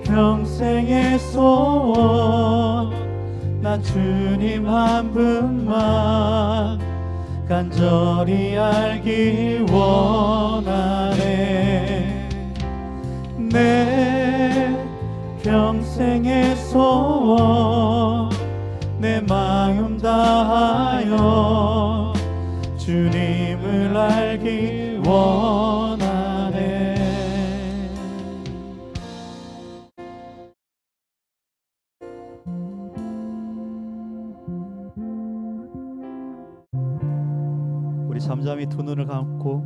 평생의 소원, 나 주님 한 분만 간절히 알기 원하네. 내 평생의 소원, 내 마음 다하여 주님을 알기 원하네. 우리 잠잠히 두 눈을 감고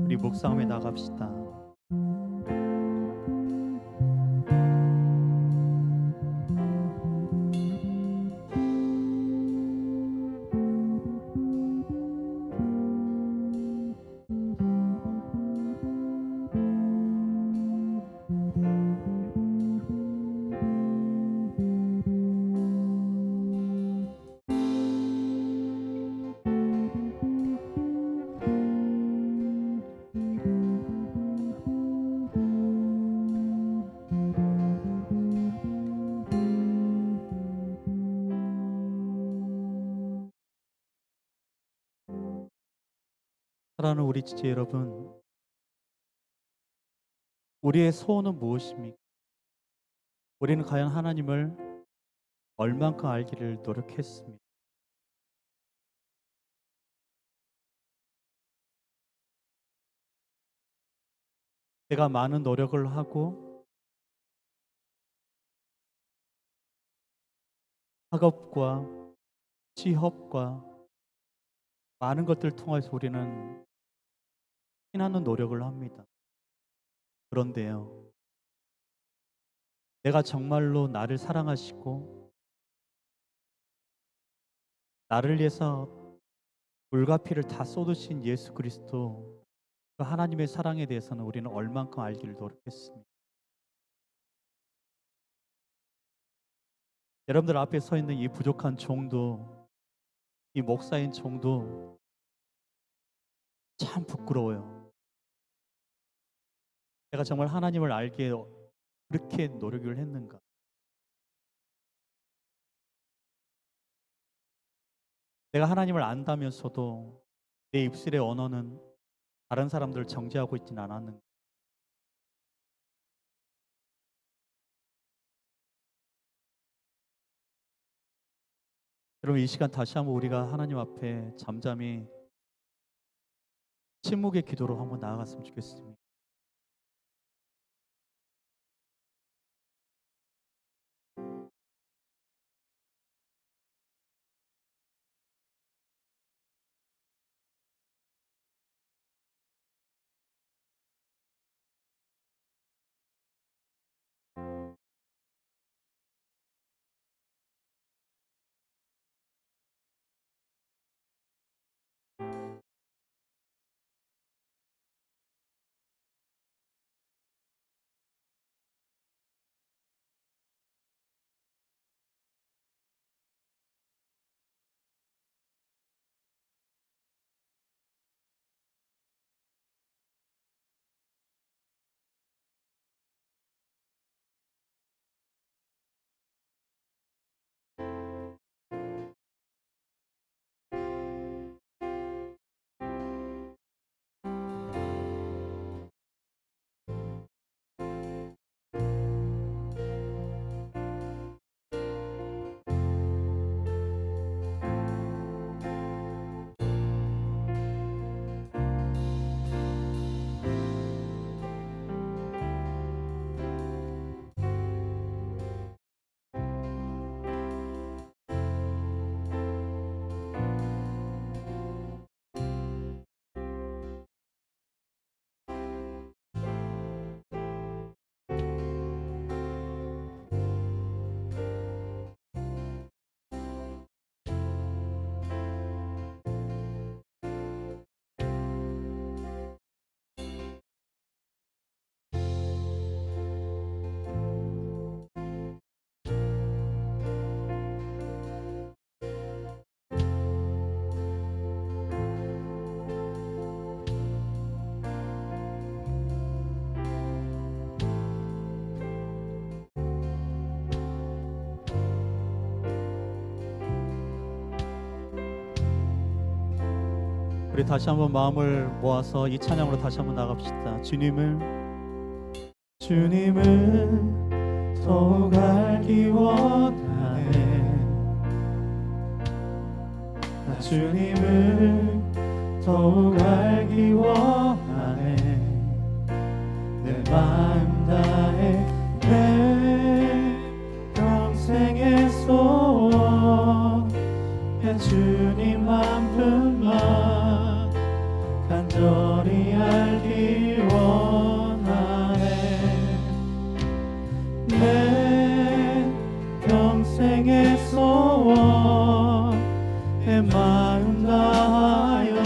우리 묵상에 나갑시다. 사랑하는 우리 지체 여러분, 우리의 소원은 무엇입니까? 우리는 과연 하나님을 얼만큼 알기를 노력했습니까? 내가 많은 노력을 하고 학업과 취업과 많은 것들을 통해서 우리는 피나는 노력을 합니다. 그런데요, 내가 정말로 나를 사랑하시고 나를 위해서 물과 피를 다 쏟으신 예수 그리스도, 그 하나님의 사랑에 대해서는 우리는 얼만큼 알기를 노력했습니다. 여러분들 앞에 서 있는 이 부족한 종도, 이 목사인 종도 참 부끄러워요. 내가 정말 하나님을 알기에 그렇게 노력을 했는가? 내가 하나님을 안다면서도 내 입술의 언어는 다른 사람들을 정죄하고 있지는 않았는가? 여러분, 이 시간 다시 한번 우리가 하나님 앞에 잠잠히 침묵의 기도로 한번 나아갔으면 좋겠습니다. 우리 다시 한번 마음을 모아서 이 찬양으로 다시 한번 나갑시다. 주님을 더욱 알기 원하네. 나 주님을 더욱 알기 원하네. 내 마음 다해 내 평생의 소원 주님 한 분만 간절히 알기 원하네. 내 평생의 소원 내 마음 다하여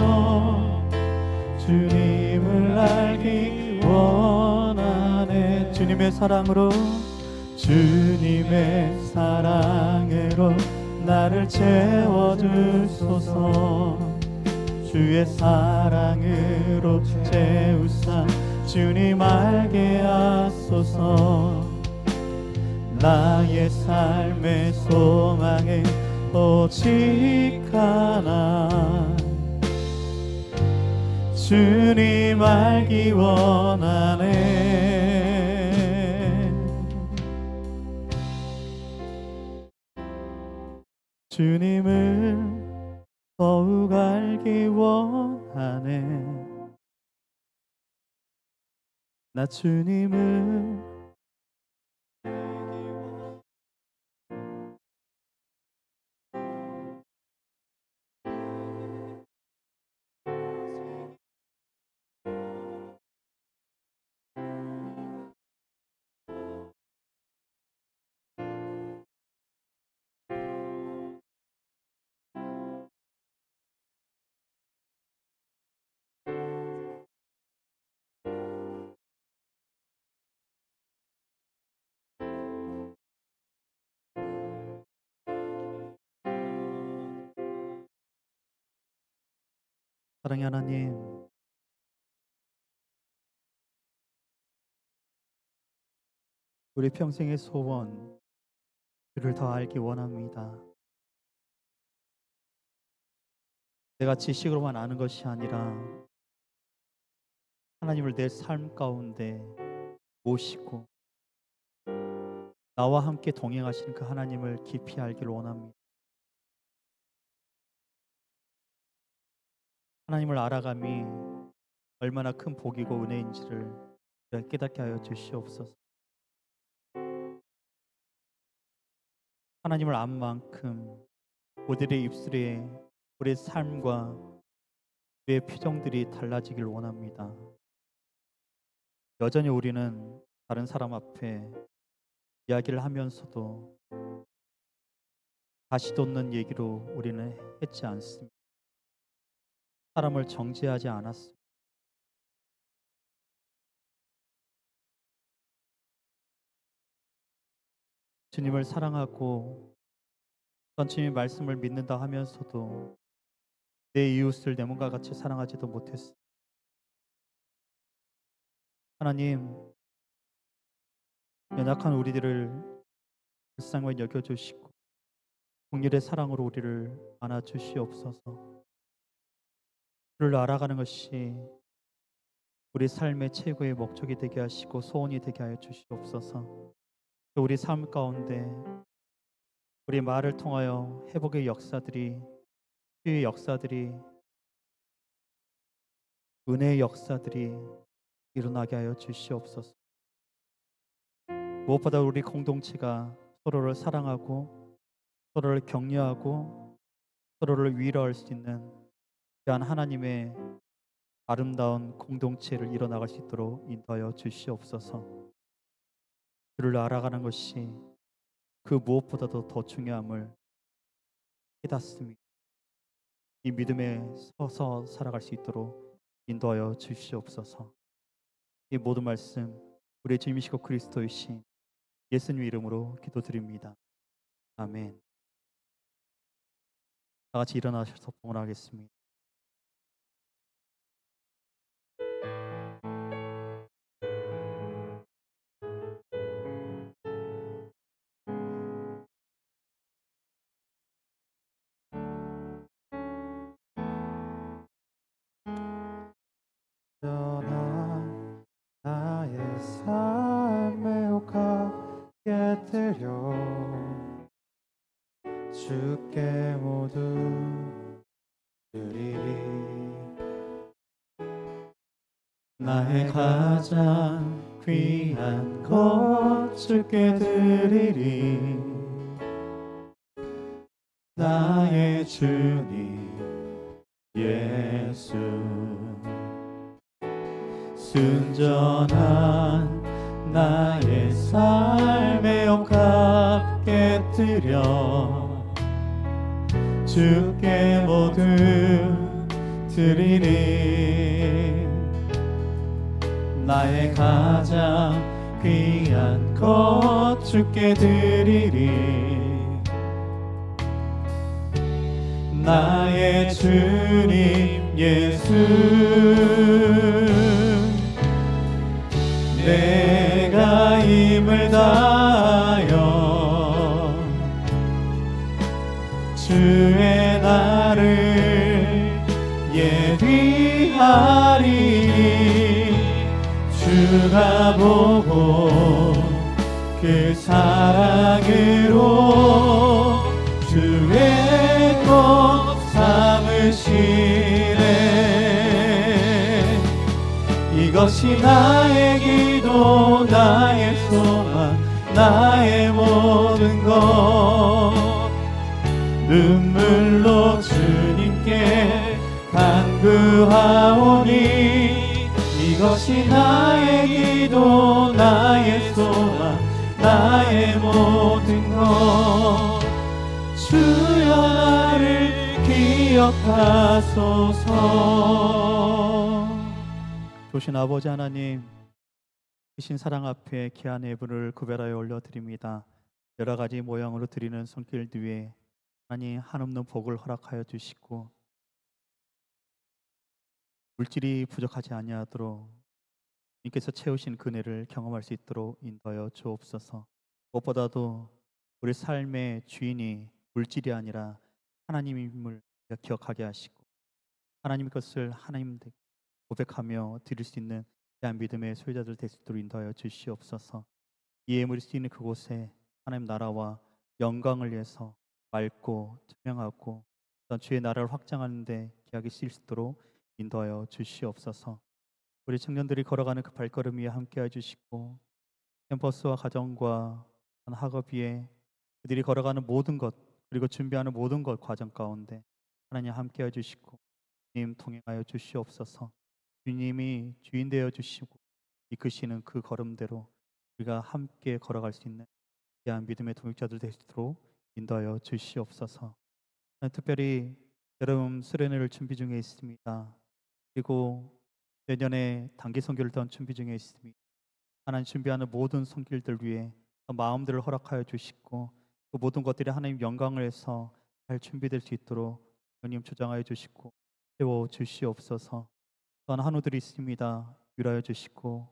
주님을 알기 원하네. 주님의 사랑으로 나를 채워주소서. 주의 사랑으로 채우사 주님 알게 하소서. 나의 삶의 소망은 오직 하나, 주님 알기 원하네. 주님을 더욱 알기 원하네. 나 주님을 사랑의 하나님, 우리 평생의 소원, 그를 더 알기 원합니다. 내가 지식으로만 아는 것이 아니라 하나님을 내 삶 가운데 모시고 나와 함께 동행하시는 그 하나님을 깊이 알기를 원합니다. 하나님을 알아감이 얼마나 큰 복이고 은혜인지를 깨닫게 하여 주시옵소서. 하나님을 안 만큼 우리의 입술에 우리의 삶과 우리의 표정들이 달라지길 원합니다. 여전히 우리는 다른 사람 앞에 이야기를 하면서도 다시 돋는 얘기로 우리는 했지 않습니다. 사람을 정죄하지 않았습니다. 주님을 사랑하고 주님의 말씀을 믿는다 하면서도 내 이웃을 내 몸과 같이 사랑하지도 못했습니다. 하나님, 연약한 우리들을 불쌍히 여겨주시고 긍휼의 사랑으로 우리를 안아주시옵소서. 그를 알아가는 것이 우리 삶의 최고의 목적이 되게 하시고 소원이 되게 하여 주시옵소서. 또 우리 삶 가운데 우리 말을 통하여 회복의 역사들이, 치유의 역사들이, 은혜의 역사들이 일어나게 하여 주시옵소서. 무엇보다 우리 공동체가 서로를 사랑하고 서로를 격려하고 서로를 위로할 수 있는 귀한 하나님의 아름다운 공동체를 이뤄나갈 수 있도록 인도하여 주시옵소서. 그를 알아가는 것이 그 무엇보다도 더 중요함을 깨닫습니다. 이 믿음에 서서 살아갈 수 있도록 인도하여 주시옵소서. 이 모든 말씀 우리의 주님이시고 그리스도이신 예수님 이름으로 기도드립니다. 아멘. 다 같이 일어나셔서 봉헌하겠습니다. 전한 나의 삶에 혹하게 드려 주께 모두 드리리. 나의 가장 귀한 것 주께 드리리. 나의 주님 예수, 순전한 나의 삶에 혹하게 드려 주께 모두 드리리. 나의 가장 귀한 것 주께 드리리. 나의 주님 예수, 내가 힘을 다하여 주의 날을 예비하리니 주가 보고 그 사랑으로 주의 것 삼으시네. 이것이 나의 기도, 나의 소망, 나의 모든 것. 눈물로 주님께 간구하오니 이것이 나의 기도, 나의 소망, 나의 모든 것. 주여 나를 기억하소서. 조신 아버지 하나님, 크신 사랑 앞에 귀한 예물을 구별하여 올려드립니다. 여러 가지 모양으로 드리는 손길 위에 하나님 한없는 복을 허락하여 주시고 물질이 부족하지 아니하도록 주님께서 채우신 그네를 경험할 수 있도록 인도하여 주옵소서. 무엇보다도 우리 삶의 주인이 물질이 아니라 하나님임을 기억하게 하시고 하나님의 것을 하나님 고백하며 드릴 수 있는 대한 믿음의 소유자들 될 수 있도록 인도하여 주시옵소서. 이 예물이 쓰이는 그곳에 하나님 나라와 영광을 위해서 맑고 투명하고 어떤 주의 나라를 확장하는 데 기약이 쓰일 수 있도록 인도하여 주시옵소서. 우리 청년들이 걸어가는 그 발걸음 위에 함께해 주시고 캠퍼스와 가정과 학업 위에 그들이 걸어가는 모든 것 그리고 준비하는 모든 것 과정 가운데 하나님 함께해 주시고 주님 동행하여 주시옵소서. 주님이 주인 되어 주시고 이끄시는 그 걸음대로 우리가 함께 걸어갈 수 있는 귀한 믿음의 동역자들 되시도록 인도하여 주시옵소서. 특별히 여름 수련회를 준비 중에 있습니다. 그리고 내년에 단기 선교를 던 준비 중에 있습니다. 하나님 준비하는 모든 손길들 위해 마음들을 허락하여 주시고 그 모든 것들이 하나님 영광을 해서 잘 준비될 수 있도록 주님 조장하여 주시고 세워 주시옵소서. 또한 한우들이 있습니다. 유라여 주시고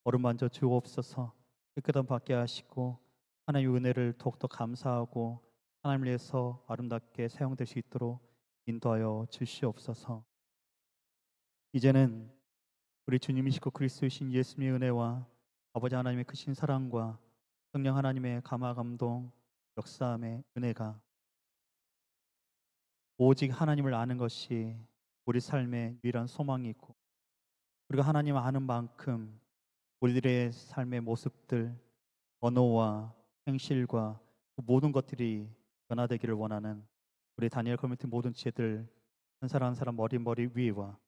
얼음 만져 주옵소서. 깨끗함 받게 하시고 하나님의 은혜를 더욱더 감사하고 하나님을 위해서 아름답게 사용될 수 있도록 인도하여 주시옵소서. 이제는 우리 주님이시고 그리스도이신 예수님의 은혜와 아버지 하나님의 크신 사랑과 성령 하나님의 감화 감동 역사함의 은혜가 오직 하나님을 아는 것이 우리 삶의 유일한 소망이고 우리가 하나님을 아는 만큼 우리들의 삶의 모습들 언어와 행실과 그 모든 것들이 변화되기를 원하는 우리 다니엘 커뮤니티 모든 지체들 한 사람 한 사람 머리 위와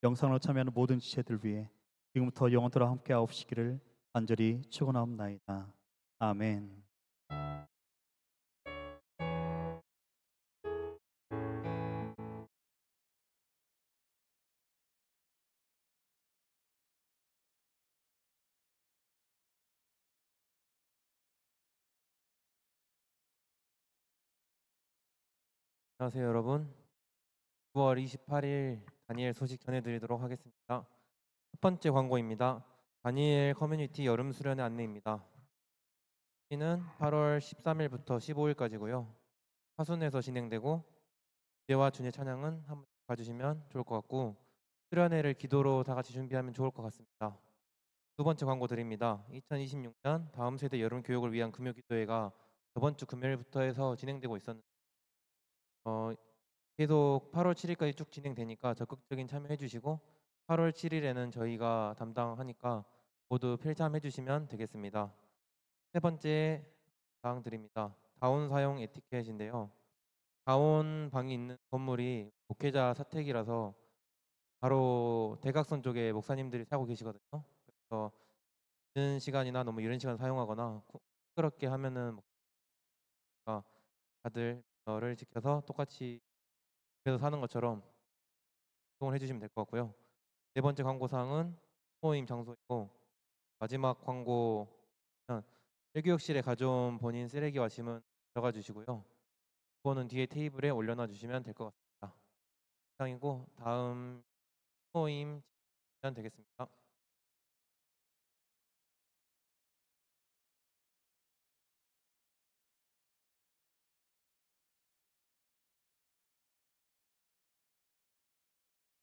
영상으로 참여하는 모든 지체들 위해 지금부터 영원토록 함께 하옵시기를 간절히 축원하옵나이다. 아멘. 안녕하세요, 여러분. 9월 28일 다니엘 소식 전해드리도록 하겠습니다. 첫 번째 광고입니다. 다니엘 커뮤니티 여름 수련회 안내입니다. 시는 8월 13일부터 15일까지고요. 화순에서 진행되고 예와 주의 찬양은 한번 봐주시면 좋을 것 같고 수련회를 기도로 다 같이 준비하면 좋을 것 같습니다. 두 번째 광고 드립니다. 2026년 다음 세대 여름 교육을 위한 금요 기도회가 저번 주 금요일부터 해서 진행되고 있었는데 계속 8월 7일까지 쭉 진행되니까 적극적인 참여해 주시고 8월 7일에는 저희가 담당하니까 모두 필참해 주시면 되겠습니다. 세 번째 사항 드립니다. 다운 사용 에티켓인데요. 다운 방이 있는 건물이 목회자 사택이라서 바로 대각선 쪽에 목사님들이 사고 계시거든요. 그래서 늦은 시간이나 너무 이른 시간 사용하거나 시끄럽게 하면은 목사가 다들 를 지켜서 똑같이 그래서 사는 것처럼 이용을 해주시면 될 것 같고요. 네 번째 광고 사항은 모임 장소이고 마지막 광고는 일교육실에 가져온 본인 쓰레기와 짐은 들어가 주시고요. 그거는 뒤에 테이블에 올려놔 주시면 될 것 같습니다. 이상이고 다음 모임 되겠습니다.